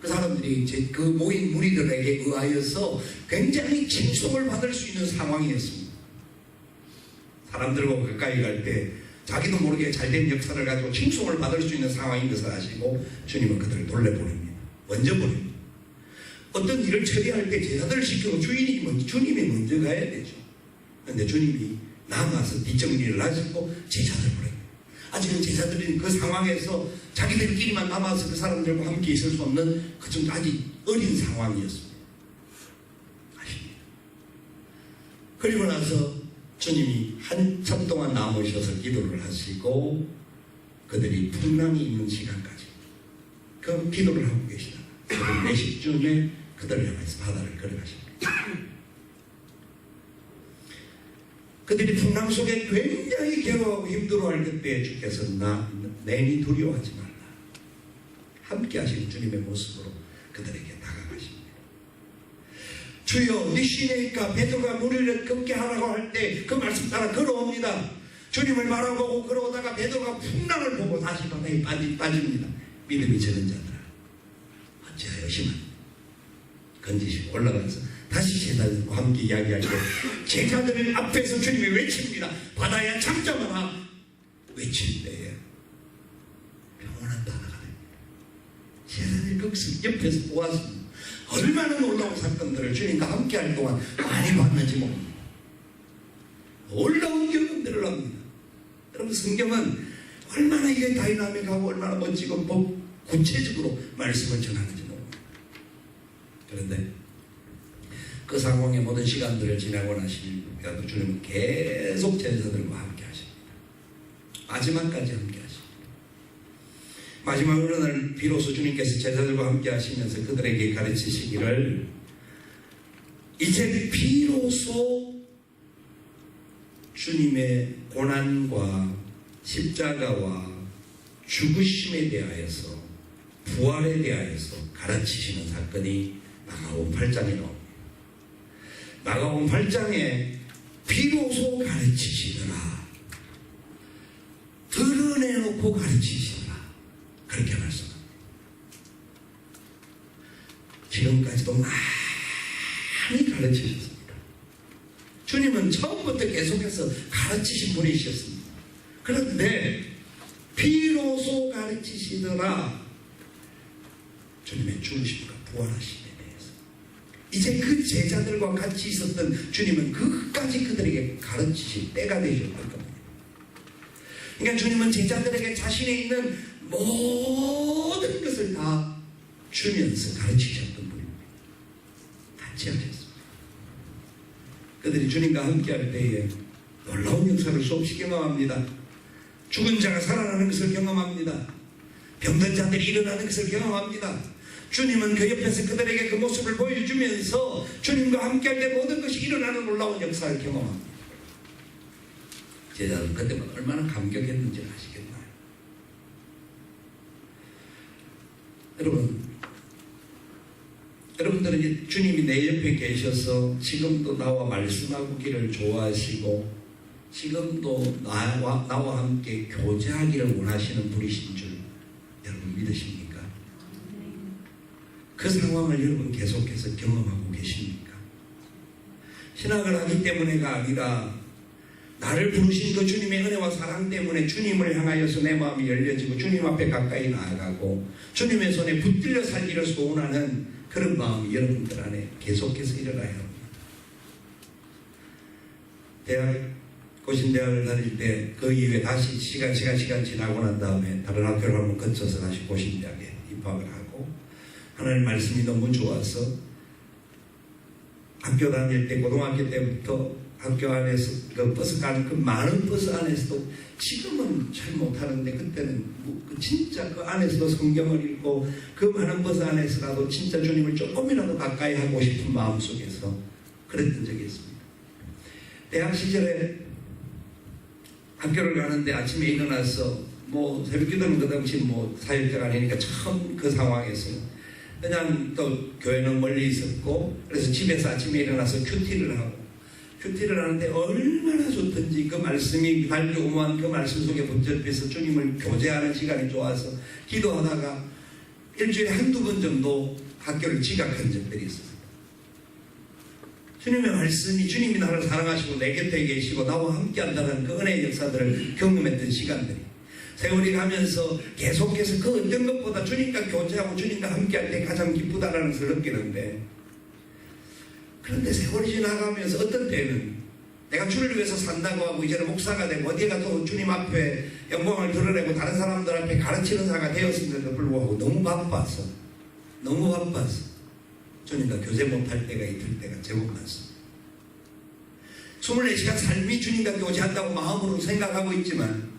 그 사람들이 이제 그 모인 무리들에게 의하여서 굉장히 칭송을 받을 수 있는 상황이었습니다. 사람들과 가까이 갈 때 자기도 모르게 잘된 역사를 가지고 칭송을 받을 수 있는 상황인 것을 아시고 주님은 그들을 돌려보냅니다. 먼저 보냅니다. 어떤 일을 처리할 때 제자들을 시키고 주님이 먼저 가야 되죠. 그런데 주님이 남아서 뒷정리를 하시고 제자들을 보냅니다. 아직은 제자들이 그 상황에서 자기들끼리만 남아서 그 사람들과 함께 있을 수 없는 그 정도 아직 어린 상황이었습니다. 아십니까? 그리고 나서 주님이 한참 동안 남으셔서 기도를 하시고 그들이 풍랑이 있는 시간까지 그 기도를 하고 계시다가 새벽 4시쯤에 그들을 향해서 바다를 걸어가십니다. 그들이 풍랑 속에 굉장히 괴로워하고 힘들어할 그때 주께서 내니 두려워하지 말라. 함께 하시는 주님의 모습으로 그들에게 다가가십니다. 주여 네 시내니까 베드로가 무리를 걷게 하라고 할 때 그 말씀 따라 걸어옵니다. 주님을 바라보고 걸어오다가 베드로가 풍랑을 보고 다시 바다에 빠집니다. 믿음이 적은 자들아 어찌하여 심한 건지시고 올라가서 다시 제자들과 함께 이야기할 때 제자들 앞에서 주님이 외칩니다. 바다야 잠잠하라. 외칠 때에 평온한 바다가 됩니다. 제자들이 거기서 옆에서 보았습니다. 얼마나 놀라운 사건들을 주님과 함께 할 동안 많이 봤는지 모릅니다. 놀라운 경험들을 합니다. 여러분 성경은 얼마나 이게 다이나믹하고 얼마나 멋지고 구체적으로 말씀을 전하는지 모릅니다. 그런데 그 상황의 모든 시간들을 지나고 나시면서 주님은 계속 제자들과 함께 하십니다. 마지막까지 함께 하십니다. 마지막 어느 날 비로소 주님께서 제자들과 함께 하시면서 그들에게 가르치시기를 이제 비로소 주님의 고난과 십자가와 죽으심에 대하여서 부활에 대하여서 가르치시는 사건이 마가복음 8장에 나옵니다. 마가복음 8장에 비로소 가르치시더라. 드러내놓고 가르치시더라. 그렇게 말씀합니다. 지금까지도 많이 가르치셨습니다. 주님은 처음부터 계속해서 가르치신 분이셨습니다. 그런데 비로소 가르치시더라. 주님의 죽으심과 부활하심에 대해서 이제 그 제자들과 같이 있었던 주님은 그것까지 그들에게 가르치실 때가 되셨던 겁니다. 그러니까 주님은 제자들에게 자신에 있는 모든 것을 다 주면서 가르치셨던 분입니다. 같이 하셨습니다. 그들이 주님과 함께할 때에 놀라운 역사를 수없이 경험합니다. 죽은 자가 살아나는 것을 경험합니다. 병든 자들이 일어나는 것을 경험합니다. 주님은 그 옆에서 그들에게 그 모습을 보여주면서 주님과 함께할 때 모든 것이 일어나는 놀라운 역사를 경험합니다. 제자들은 그때만 얼마나 감격했는지 아시겠나요? 여러분들은 이제 주님이 내 옆에 계셔서 지금도 나와 말씀하기를 좋아하시고 지금도 나와 함께 교제하기를 원하시는 분이신 줄 여러분 믿으십니까? 그 상황을 여러분 계속해서 경험하고 계십니까? 신학을 하기 때문에가 아니라 나를 부르신 그 주님의 은혜와 사랑 때문에 주님을 향하여서 내 마음이 열려지고 주님 앞에 가까이 나아가고 주님의 손에 붙들려 살기를 소원하는 그런 마음이 여러분들 안에 계속해서 일어나야 합니다. 고신대학을 다닐 때 그 이후에 다시 시간 지나고 난 다음에 다른 학교를 한번 거쳐서 다시 고신대학에 입학을 하고 하나님 말씀이 너무 좋아서 학교 다닐 때 고등학교 때부터 학교 안에서 그 버스 가는 그 많은 버스 안에서도 지금은 잘 못하는데 그때는 진짜 그 안에서도 성경을 읽고 그 많은 버스 안에서라도 진짜 주님을 조금이라도 가까이 하고 싶은 마음속에서 그랬던 적이 있습니다. 대학 시절에 학교를 가는데 아침에 일어나서 뭐 새벽기도는 그 당시 뭐 사역자가 아니니까 처음 그 상황에서 그냥 또 교회는 멀리 있었고 그래서 집에서 아침에 일어나서 큐티를 하는데 얼마나 좋던지 그 말씀이 달려오만 그 말씀 속에 붙잡혀서 주님을 교제하는 시간이 좋아서 기도하다가 일주일에 한두 번 정도 학교를 지각한 적들이 있었어요. 주님의 말씀이 주님이 나를 사랑하시고 내 곁에 계시고 나와 함께한다는 그 은혜의 역사들을 경험했던 시간들이 세월이 가면서 계속해서 그 어떤 것보다 주님과 교제하고 주님과 함께할 때 가장 기쁘다라는 것을 느끼는데 그런데 세월이 지나가면서 어떤 때는 내가 주를 위해서 산다고 하고 이제는 목사가 되고 어디에 가도 주님 앞에 영광을 드러내고 다른 사람들 앞에 가르치는 자가 되었음에도 불구하고 너무 바빠서 주님과 교제 못할 때가 있을 때가 제법 많습니다. 24시간 삶이 주님과 교제한다고 마음으로 생각하고 있지만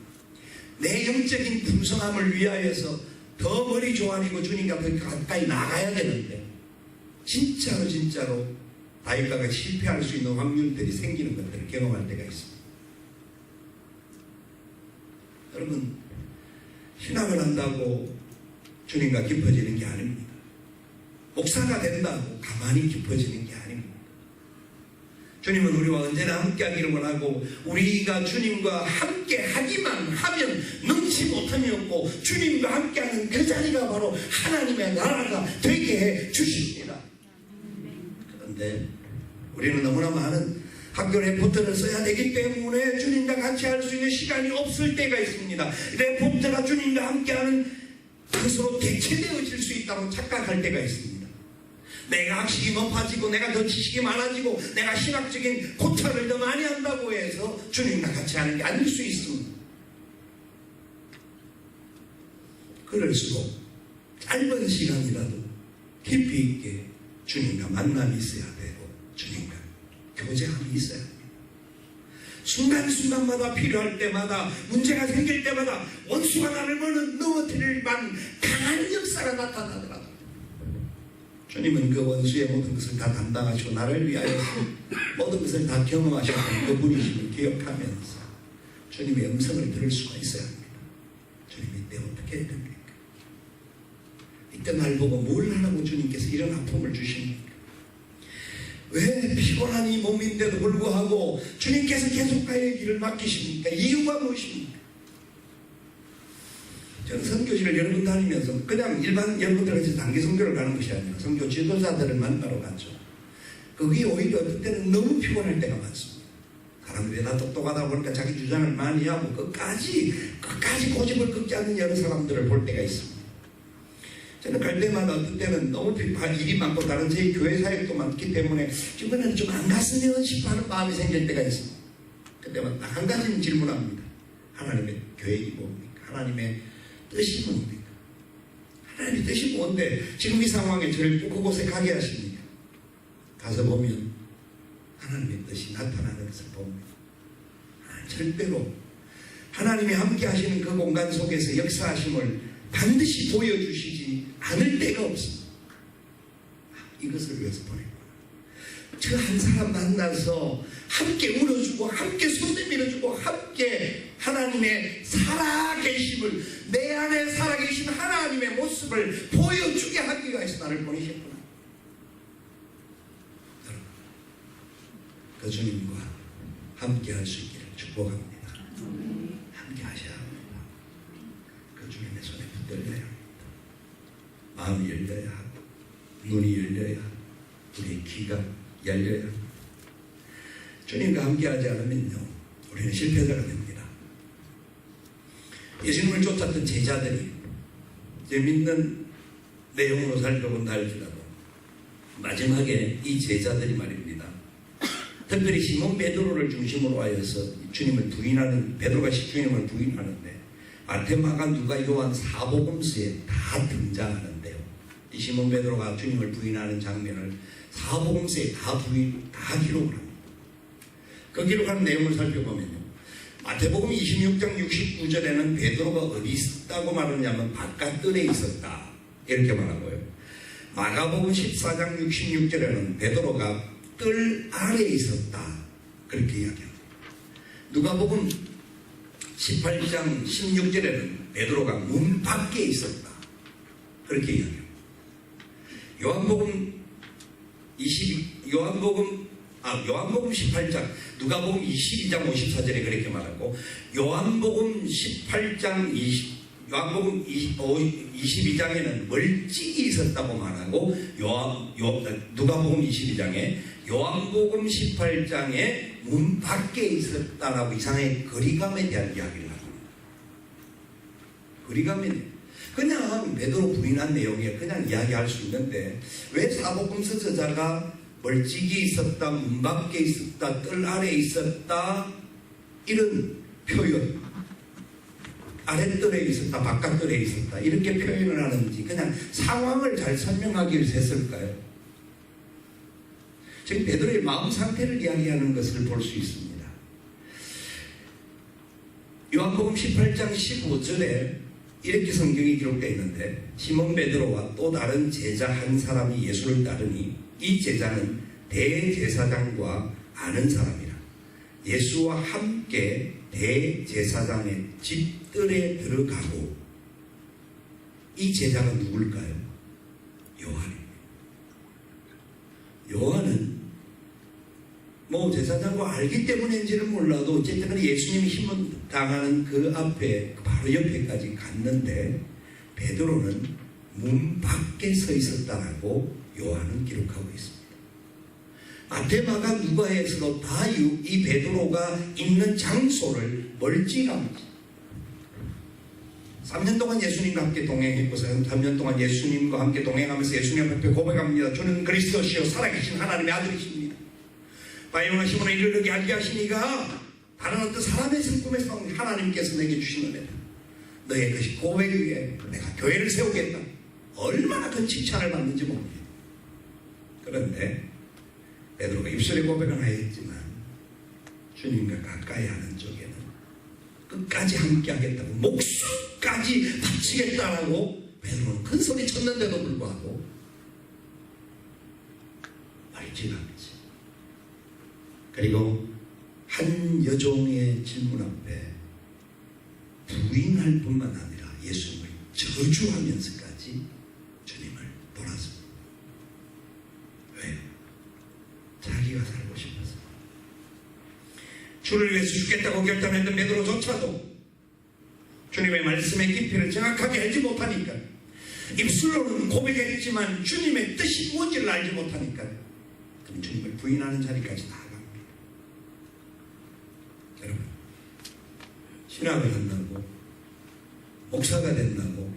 내 영적인 풍성함을 위하여서 더 머리 조아리고 주님과 더 가까이 나가야 되는데 진짜로 다윗과가 실패할 수 있는 확률들이 생기는 것들을 경험할 때가 있습니다. 여러분, 신앙을 한다고 주님과 깊어지는 게 아닙니다. 목사가 된다고 가만히 깊어지는 게 아닙니다. 주님은 우리와 언제나 함께하기를 원하고 우리가 주님과 함께하기만 하면 능치 못함이 없고 주님과 함께하는 그 자리가 바로 하나님의 나라가 되게 해 주십니다. 그런데 우리는 너무나 많은 학교 레포트를 써야 되기 때문에 주님과 같이 할 수 있는 시간이 없을 때가 있습니다. 레포트가 주님과 함께하는 것으로 대체되어질 수 있다고 착각할 때가 있습니다. 내가 학식이 높아지고 내가 더 지식이 많아지고 내가 신학적인 고찰을 더 많이 한다고 해서 주님과 같이 하는 게 아닐 수 있습니다. 그럴수록 짧은 시간이라도 깊이 있게 주님과 만남이 있어야 되고 주님과 교제함이 있어야 합니다. 순간순간마다 필요할 때마다 문제가 생길 때마다 원수가 나를 넘어뜨릴 만 강한 역사가 나타나더라고요. 주님은 그 원수의 모든 것을 다 담당하시고 나를 위하여 모든 것을 다 경험하셨던 그 분이심을 기억하면서 주님의 음성을 들을 수가 있어야 합니다. 주님이 이때 어떻게 해야 됩니까? 이때 날 보고 뭘 하라고 주님께서 이런 아픔을 주십니까? 왜 피곤한 이 몸인데도 불구하고 주님께서 계속 가의 길을 맡기십니까? 이유가 무엇입니까? 저는 선교지를 여러 번 다니면서 그냥 일반 여러분들같이 단기 선교를 가는 것이 아니라 선교 지도자들을 만나러 갔죠. 거기 오히려 어떨 때는 너무 피곤할 때가 많습니다. 사람들이 다 똑똑하다 보니까 자기 주장을 많이 하고 끝까지 고집을 꺾지 않는 여러 사람들을 볼 때가 있습니다. 저는 갈 때마다 어떤 때는 너무 일이 많고 다른 제 교회 사역도 많기 때문에 이번에는 좀 안 갔으면 싶어 하는 마음이 생길 때가 있습니다. 그때만 딱 한 가지는 질문합니다. 하나님의 계획이 뭡니까? 하나님의 뜻이 뭡니까? 하나님의 뜻이 뭔데 지금 이 상황에 저를 그곳에 가게 하십니까? 가서 보면 하나님의 뜻이 나타나는 것을 봅니다. 절대로 하나님이 함께 하시는 그 공간 속에서 역사하심을 반드시 보여주시지 않을 때가 없습니다. 이것을 위해서 보냈구나. 저 한 사람 만나서 함께 울어주고 함께 손 내밀어주고 함께 하나님의 살아계심을 내 안에 살아계신 하나님의 모습을 보여주게 하기 위해서 나를 보내셨구나. 여러분, 그 주님과 함께 할 수 있기를 축복합니다. 함께 하셔야 합니다. 그 주님의 손에 붙들려야 합니다. 마음이 열려야 하고 눈이 열려야 하고 우리의 귀가 열려야 합니다. 주님과 함께하지 않으면요 우리는 실패자가 됩니다. 예수님을 쫓았던 제자들이 재밌는 내용으로 살펴본다 할지라도 마지막에 이 제자들이 말입니다. 특별히 시몬 베드로를 중심으로 하여서 주님을 부인하는 베드로가 주님을 부인하는데 마태, 마가, 누가, 요한 사복음서에 다 등장하는데요. 이 시몬 베드로가 주님을 부인하는 장면을 사복음서에 다 기록을 합니다. 그 기록하는 내용을 살펴보면요. 마태복음 26장 69절에는 베드로가 어디 있었다고 말하냐면 바깥뜰에 있었다 이렇게 말하고요. 마가복음 14장 66절에는 베드로가 뜰 아래에 있었다 그렇게 이야기합니다. 누가복음 18장 16절에는 베드로가 문 밖에 있었다 그렇게 이야기합니다. 요한복음 18장, 누가복음 22장 54절에 그렇게 말하고 요한복음 22장에는 멀찍이 있었다고 말하고 누가복음 22장에 요한복음 18장에 문 밖에 있었다라고 이상하게 거리감에 대한 이야기를 합니다. 거리감에 그냥 베드로 부인한 내용에 그냥 이야기할 수 있는데 왜 사복음서 저자가 멀찍이 있었다, 문 밖에 있었다, 뜰 아래에 있었다 이런 표현 아랫뜰에 있었다, 바깥뜰에 있었다 이렇게 표현을 하는지 그냥 상황을 잘 설명하기 위해서 했을까요? 지금 베드로의 마음 상태를 이야기하는 것을 볼 수 있습니다. 요한복음 18장 15절에 이렇게 성경이 기록되어 있는데 시몬 베드로와 또 다른 제자 한 사람이 예수를 따르니 이 제자는 대제사장과 아는 사람이라 예수와 함께 대제사장의 집들에 들어가고 이 제자가 누굴까요? 요한입니다. 요한은 제사장과 알기 때문인지는 몰라도 어쨌든 예수님이 힘을 당하는 그 앞에 바로 옆에까지 갔는데 베드로는 문 밖에 서 있었다라고 요한은 기록하고 있습니다. 마태, 마가, 누가에서도 다 이 베드로가 있는 장소를 멀찌감치 3년 동안 예수님과 함께 동행했고 3년 동안 예수님과 함께 동행하면서 예수님 앞에 고백합니다. 주는 그리스도시요 살아계신 하나님의 아들이십니다. 바이오나 시몬의 이르게 알게 하시니가 다른 어떤 사람의 성품에서 하나님께서 내게 주신 은혜다. 너의 것이 고백에 의해 내가 교회를 세우겠다. 얼마나 큰 칭찬을 받는지 모릅니다. 그런데 베드로가 입술에 고백은 하였지만 주님과 가까이 하는 쪽에는 끝까지 함께 하겠다고 목숨까지 바치겠다라고 베드로는 큰 소리 쳤는데도 불구하고 멀찌감치 그리고 한 여종의 질문 앞에 부인할 뿐만 아니라 예수님을 저주하면서까지 주님을 돌았습니다. 왜요? 자기가 살고 싶어서. 주를 위해서 죽겠다고 결단했던 베드로조차도 주님의 말씀의 깊이를 정확하게 알지 못하니까 입술로는 고백했지만 주님의 뜻이 무엇인지를 알지 못하니까 그럼 주님을 부인하는 자리까지 나아갑니다. 여러분, 신학을 한다고 목사가 된다고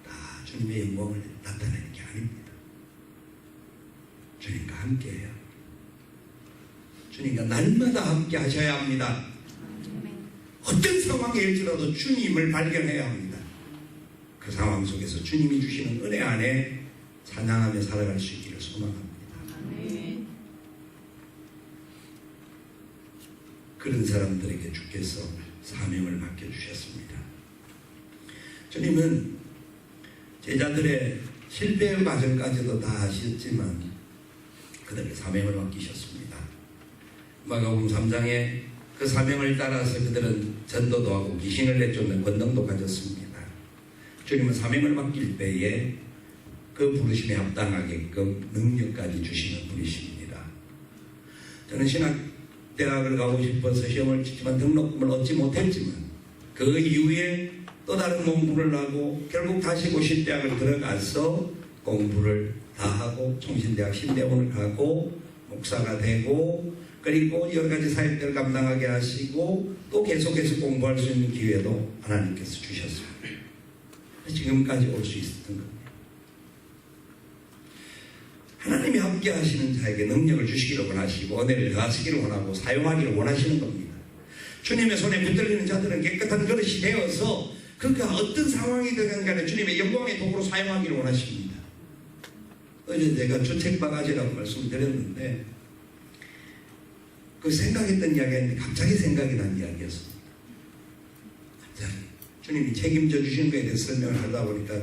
다 주님의 영광을 나타내는 게 아닙니다. 주님과 함께해요. 주님과 날마다 함께 하셔야 합니다. 어떤 상황일지라도 주님을 발견해야 합니다. 그 상황 속에서 주님이 주시는 은혜 안에 찬양하며 살아갈 수 있기를 소망합니다. 그런 사람들에게 주께서 사명을 맡겨주셨습니다. 주님은 제자들의 실패의 과정까지도 다 아셨지만 그들에게 사명을 맡기셨습니다. 마가복음 3장에 그 사명을 따라서 그들은 전도도 하고 귀신을 내쫓는 권능도 가졌습니다. 주님은 사명을 맡길 때에 그 부르심에 합당하게끔 능력까지 주시는 분이십니다. 저는 신학대학을 가고 싶어서 시험을 치지만 등록금을 얻지 못했지만 그 이후에 또 다른 공부를 하고 결국 다시 고신대학을 들어가서 공부를 다 하고 총신대학 신대원을 가고 목사가 되고 그리고 여러 가지 사역들을 감당하게 하시고 또 계속해서 공부할 수 있는 기회도 하나님께서 주셨습니다. 지금까지 올 수 있었던 겁니다. 하나님이 함께 하시는 자에게 능력을 주시기를 원하시고 은혜를 더하시기를 원하고 사용하기를 원하시는 겁니다. 주님의 손에 붙들리는 자들은 깨끗한 그릇이 되어서 그가 어떤 상황이든 간에 주님의 영광의 도구로 사용하기를 원하십니다. 어제 제가 주책바가지라고 말씀드렸는데 그 생각했던 이야기였는데 갑자기 생각이 난 이야기였습니다. 갑자기 주님이 책임져 주신 거에 대해서 설명을 하다 보니까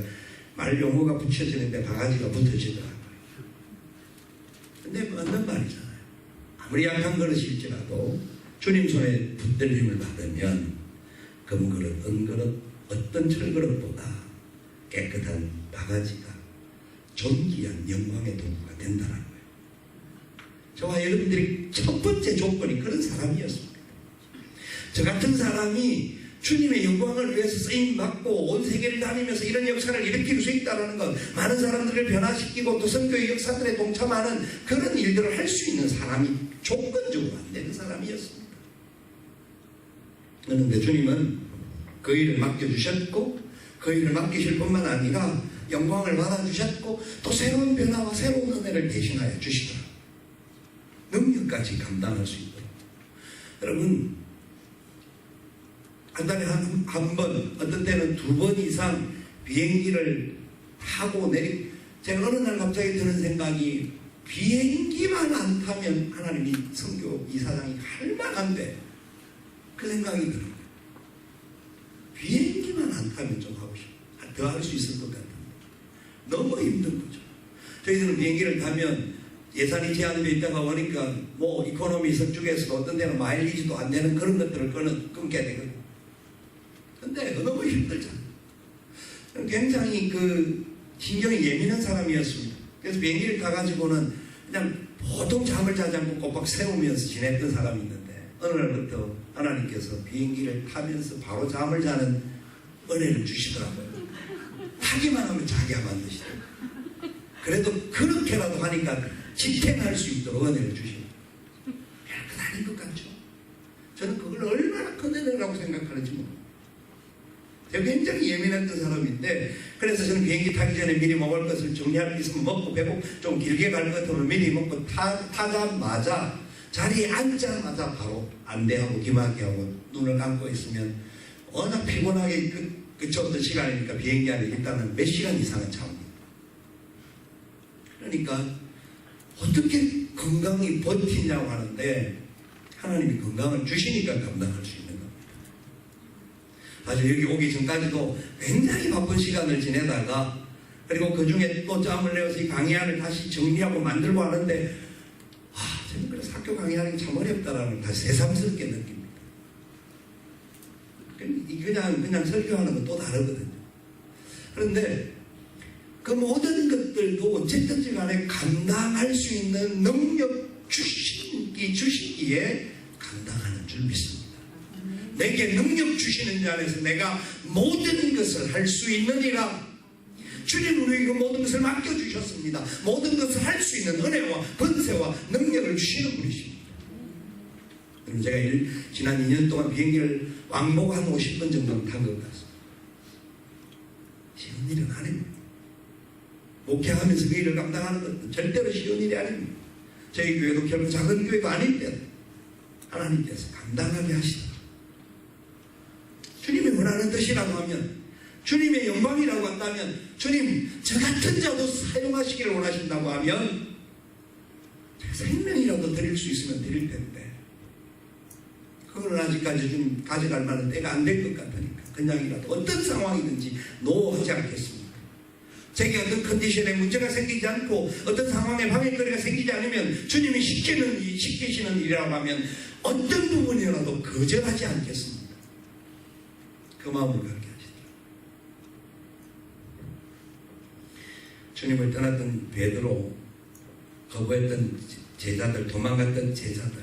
말 용어가 붙여지는데 바가지가 붙어지더라고요. 근데 맞는 말이잖아요. 아무리 약한 그릇일지라도 주님 손에 붙들림을 받으면 금그릇, 은그릇, 어떤 철그릇보다 깨끗한 바가지가 존귀한 영광의 도구가 된다는 거예요. 저와 여러분들이 첫 번째 조건이 그런 사람이었습니다. 저 같은 사람이 주님의 영광을 위해서 쓰임받고 온 세계를 다니면서 이런 역사를 일으킬 수 있다는 것, 많은 사람들을 변화시키고 또 선교의 역사들에 동참하는 그런 일들을 할 수 있는 사람이 조건적으로 안 되는 사람이었습니다. 그런데 주님은 그 일을 맡겨주셨고 그 일을 맡기실 뿐만 아니라 영광을 받아주셨고 또 새로운 변화와 새로운 은혜를 대신하여 주시더라고요. 능력까지 감당할 수 있도록. 여러분 한 달에 한 번, 어떤 때는 2번 이상 비행기를 타고 제가 어느 날 갑자기 드는 생각이 비행기만 안 타면 하나님이 선교 이사장이 할 만한데 그 생각이 들어요. 비행기만 안 타면 좀 하고 싶어요. 더 할 수 있을 것 같은데 너무 힘든 거죠. 저희들은 비행기를 타면 예산이 제한되어 있다가 오니까 뭐 이코노미 서쪽에서 어떤 데는 마일리지도 안 되는 그런 것들을 끊게 되거든요. 근데 너무 힘들잖아요. 굉장히 신경이 예민한 사람이었습니다. 그래서 비행기를 타가지고는 그냥 보통 잠을 자지 않고 꼬박 세우면서 지냈던 사람이 있는데 어느 날부터 하나님께서 비행기를 타면서 바로 잠을 자는 은혜를 주시더라고요. 타기만 하면 자게 만드시더라고요. 그래도 그렇게라도 하니까 지탱할 수 있도록 은혜를 주시고 별것 아닌 것 같죠. 저는 그걸 얼마나 큰 은혜라고 생각하는지 모르겠어요. 제가 굉장히 예민했던 사람인데 그래서 저는 비행기 타기 전에 미리 먹을 것을 정리할 게 있으면 먹고 좀 길게 갈 것 같으면 미리 먹고 타자마자 자리에 앉자마자 바로 안대하고 기막히하고 눈을 감고 있으면 워낙 피곤하게 그쳤던 시간이니까 비행기 안에 일단은 몇 시간 이상은 참습니다. 그러니까 어떻게 건강히 버티냐고 하는데 하나님이 건강을 주시니까 감당할 수 있는 겁니다. 사실 여기 오기 전까지도 굉장히 바쁜 시간을 지내다가 그리고 그 중에 또 짬을 내어서 이 강의안을 다시 정리하고 만들고 하는데 저는 그래서 학교 강의하는 게 참 어렵다라는 걸 다시 새삼스럽게 느낍니다. 그냥 설교하는 건 또 다르거든요. 그런데 그 모든 것들도 어쨌든지 간에 감당할 수 있는 능력 주시기에 감당하는 줄 믿습니다. 내게 능력 주시는 자 안에서 내가 모든 것을 할 수 있느니라. 주님 우리에게 모든 것을 맡겨주셨습니다. 모든 것을 할 수 있는 은혜와 번세와 능력을 주시는 분이십니다. 그럼 제가 지난 2년 동안 비행기를 왕복 한 50번 정도는 탄 것 같습니다. 쉬운 일은 아닙니다. 목회하면서 그 일을 감당하는 것도 절대로 쉬운 일이 아닙니다. 저희 교회도 결국 작은 교회도 아닌데 하나님께서 감당하게 하시다. 주님이 원하는 뜻이라고 하면, 주님의 영광이라고 한다면, 주님 저 같은 자도 사용하시기를 원하신다고 하면 생명이라도 드릴 수 있으면 드릴 텐데, 그거는 아직까지 좀 가져갈 만한 때가 안 될 것 같으니까 그냥이라도 어떤 상황이든지 노하지 않겠습니다. 제게 어떤 컨디션에 문제가 생기지 않고 어떤 상황에 방해거리가 생기지 않으면 주님이 시키시는 일이라고 하면 어떤 부분이라도 거절하지 않겠습니다. 그 마음을 갖게 하시죠. 주님을 떠났던 베드로, 거부했던 제자들, 도망갔던 제자들,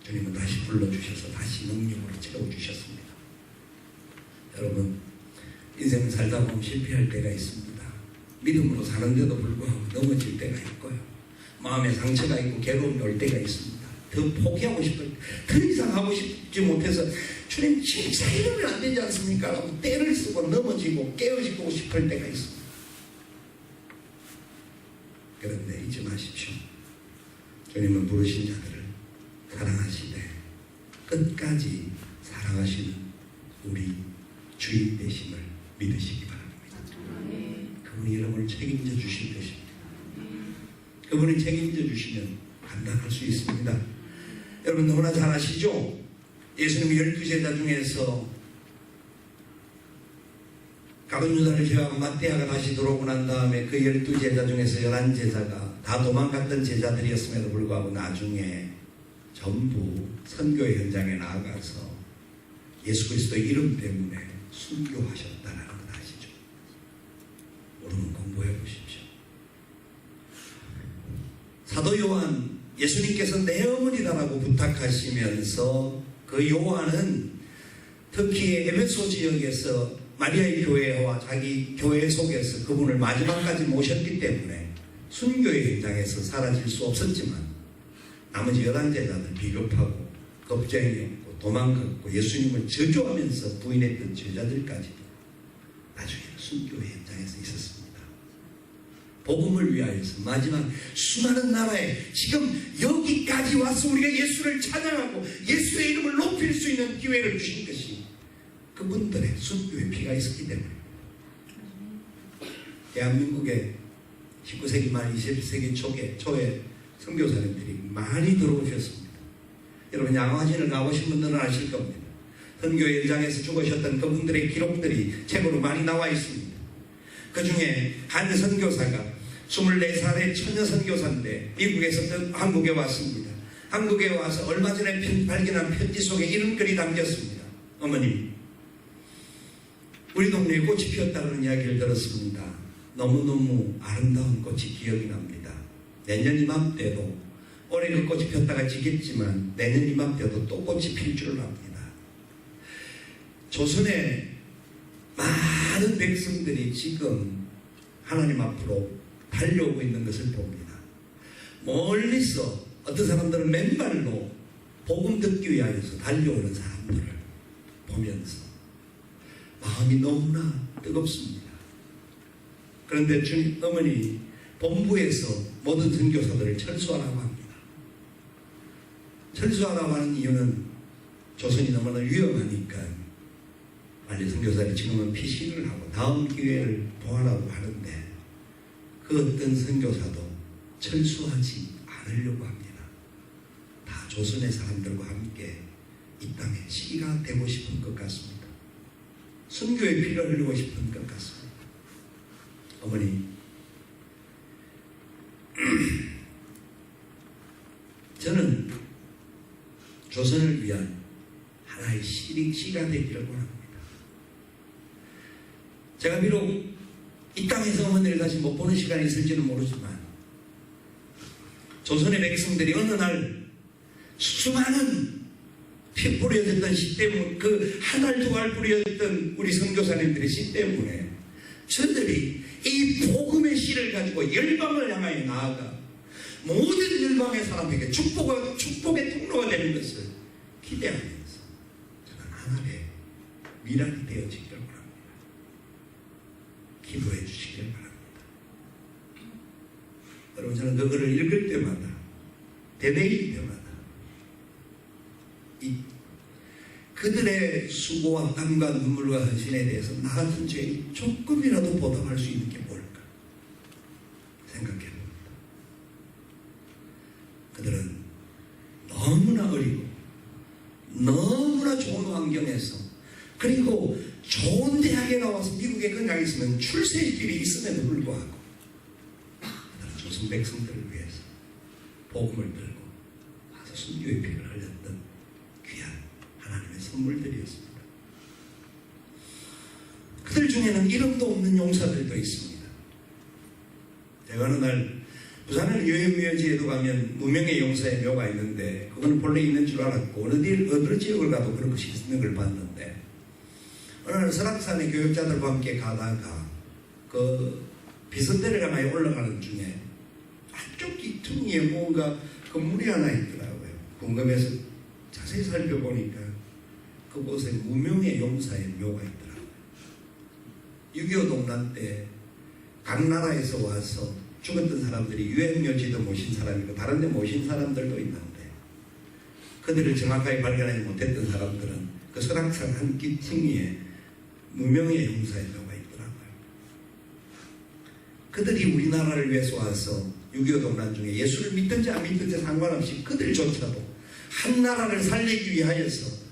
주님은 다시 불러주셔서 다시 능력으로 채워주셨습니다. 여러분, 인생을 살다 보면 실패할 때가 있습니다. 믿음으로 사는데도 불구하고 넘어질 때가 있고요. 마음에 상처가 있고 괴로움이 올 때가 있습니다. 더 포기하고 싶을 때, 더 이상 하고 싶지 못해서 주님 진짜 이러면 안 되지 않습니까? 라고 때를 쓰고 넘어지고 깨어지고 싶을 때가 있습니다. 그런데 잊지 마십시오. 주님은 부르신 자들을 사랑하시되 끝까지 사랑하시는 우리 주인 되심을 믿으시기 바랍니다. 그분이 여러분을 책임져 주실 것입니다. 그분이 책임져 주시면 감당할 수 있습니다. 여러분 너무나 잘 아시죠? 예수님이 12제자 중에서 가룟 유다를 제외하고 마태아가 다시 들어오고 난 다음에 그 12제자 중에서 11제자가 다 도망갔던 제자들이었음에도 불구하고 나중에 전부 선교의 현장에 나아가서 예수 그리스도의 이름 때문에 순교하셨다는 것 아시죠? 모르면 공부해 보십시오. 사도 요한, 예수님께서 내 어머니다라고 부탁하시면서 그 요한은 특히 에베소 지역에서 마리아의 교회와 자기 교회 속에서 그분을 마지막까지 모셨기 때문에 순교의 현장에서 사라질 수 없었지만 나머지 11제자들 비겁하고 겁쟁이였고 도망갔고 예수님을 저주하면서 부인했던 제자들까지도 나중에 순교의 현장에서 있었습니다. 복음을 위하여서 마지막 수많은 나라에 지금 여기까지 와서 우리가 예수를 찬양하고 예수의 이름을 높일 수 있는 기회를 주신 것이 그분들의 순교의 피가 있었기 때문에 대한민국에 19세기 말 20세기 초에 선교사님들이 많이 들어오셨습니다. 여러분 양화진을 가보신 분들은 아실 겁니다. 선교 현장에서 죽으셨던 그분들의 기록들이 책으로 많이 나와 있습니다. 그 중에 한 선교사가 24살의 처녀 선교사인데 미국에서 한국에 왔습니다. 한국에 와서 얼마 전에 발견한 편지 속에 이런 글이 담겼습니다. 어머님, 우리 동네에 꽃이 피었다는 이야기를 들었습니다. 너무너무 아름다운 꽃이 기억이 납니다. 내년 이맘때도 올해 그 꽃이 폈다가 지겠지만 내년 이맘때도 또 꽃이 필 줄 압니다. 조선의 많은 백성들이 지금 하나님 앞으로 달려오고 있는 것을 봅니다. 멀리서 어떤 사람들은 맨발로 복음 듣기 위하여서 달려오는 사람들을 보면서 마음이 너무나 뜨겁습니다. 그런데 주님 어머니 본부에서 모든 선교사들을 철수하라고 합니다. 철수하라고 하는 이유는 조선이 너무나 위험하니까 빨리 선교사를 지금은 피신을 하고 다음 기회를 보아라고 하는데 그 어떤 선교사도 철수하지 않으려고 합니다. 다 조선의 사람들과 함께 이 땅에 시기가 되고 싶은 것 같습니다. 선교의 피를 흘리고 싶은 것 같습니다. 어머니, 저는 조선을 위한 하나의 시가 되기를 원합니다. 제가 비록 이 땅에서 어머니를 다시 못 보는 시간이 있을지는 모르지만 조선의 백성들이 어느 날 수많은 피 뿌려졌던 시 때문에 그 한 알 두 알 뿌려졌던 우리 선교사님들의 시 때문에 저들이 이 복음의 씨를 가지고 열방을 향하여 나아가 모든 열방의 사람에게 축복의 통로가 되는 것을 기대하면서 저는 하나의 미랄이 되어지기를 바랍니다. 기도해 주시기를 바랍니다. 여러분, 저는 그거를 읽을 때마다, 되뇌일 때마다 그들의 수고와 땀과 눈물과 헌신에 대해서 나 같은 죄인이 조금이라도 보답할 수 있는 게 뭘까 생각해 봅니다. 그들은 너무나 어리고 너무나 좋은 환경에서, 그리고 좋은 대학에 나와서 미국에 그냥 있으면 출세의 길이 있음에도 불구하고 그들은 조선 백성들을 위해서 복음을 들고 와서 순교의 피를 흘렸던 귀한 하나님의 선물들이었습니다. 그들 중에는 이름도 없는 용사들도 있습니다. 제가 어느 날 부산에 유해묘지에도 가면 무명의 용사의 묘가 있는데, 그거는 본래 있는 줄 알았고 어느 지역을 가도 그런 것이 있는 걸 봤는데, 어느 날 설악산의 교육자들과 함께 가다가 그 비선대를 올라가는 중에 한쪽 귀퉁이에 뭔가 건물이 하나 있더라고요. 궁금해서 자세히 살펴보니까 그곳에 무명의 용사의 묘가 있더라고요. 6.25 동란 때 각 나라에서 와서 죽었던 사람들이 유해묘지도 모신 사람이고 다른 데 모신 사람들도 있는데, 그들을 정확하게 발견하지 못했던 사람들은 그 설악산 한 귀퉁이에 무명의 용사의 묘가 있더라고요. 그들이 우리나라를 위해서 와서 6.25 동란 중에 예수를 믿든지 안 믿든지 상관없이 그들조차도 한 나라를 살리기 위하여서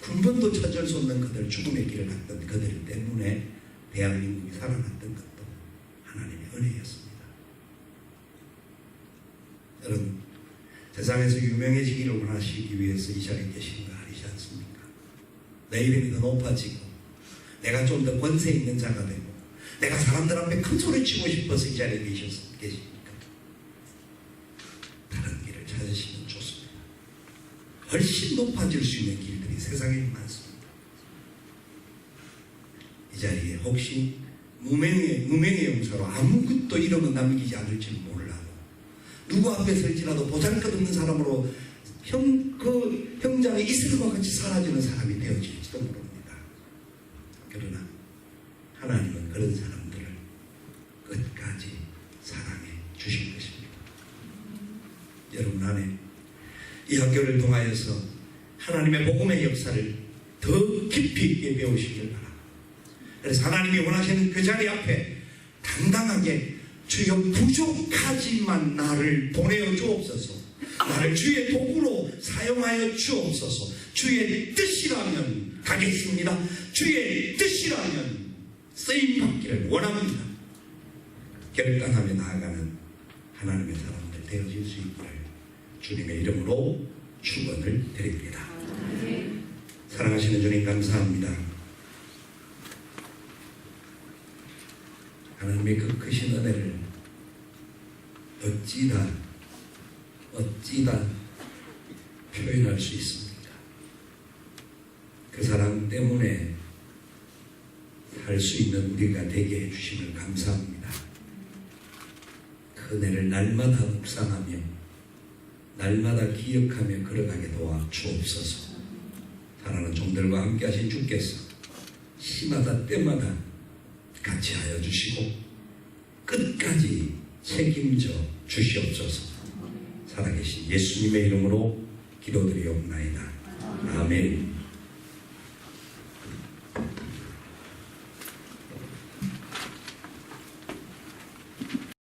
군번도 찾을 수 없는 그들, 죽음의 길을 갔던 그들 때문에 대한민국이 살아났던 것도 하나님의 은혜였습니다. 여러분, 세상에서 유명해지기를 원하시기 위해서 이 자리에 계신 거 아니지 않습니까? 내 이름이 더 높아지고 내가 좀 더 권세 있는 자가 되고 내가 사람들 앞에 큰 소리 치고 싶어서 이 자리에 계십니까? 다른 길을 찾으시면 좋습니다. 훨씬 높아질 수 있는 길들이 세상에 많습니다. 이 자리에 혹시 무명의 용사로 아무것도 이름은 남기지 않을지 몰라도, 누구 앞에 설지라도 보잘것없는 사람으로 그 형장의 이슬과 같이 사라지는 사람이 되어질지도 모릅니다. 그러나 하나님은 그런 사람들을 끝까지 사랑해 주신 것입니다. 여러분 안에 이 학교를 통하여서 하나님의 복음의 역사를 더 깊이 있게 배우시길 바랍니다. 그래서 하나님이 원하시는 그 자리 앞에 당당하게 주여 부족하지만 나를 보내어 주옵소서, 나를 주의 도구로 사용하여 주옵소서, 주의 뜻이라면 가겠습니다, 주의 뜻이라면 쓰임받기를 원합니다, 결단하며 나아가는 하나님의 사람들 되어질 수 있기를 주님의 이름으로 축원을 드립니다. 사랑하시는 주님 감사합니다. 하나님의 그 크신 은혜를 어찌다 표현할 수 있습니까? 그 사랑 때문에 살 수 있는 우리가 되게 해주심을 감사합니다. 그 은혜를 날마다 묵상하며 날마다 기억하며 걸어가게 도와 주옵소서. 사랑하는 종들과 함께 하신 주께서 시마다 때마다 같이 하여 주시고 끝까지 책임져 주시옵소서. 살아계신 예수님의 이름으로 기도드리옵나이다. 아멘.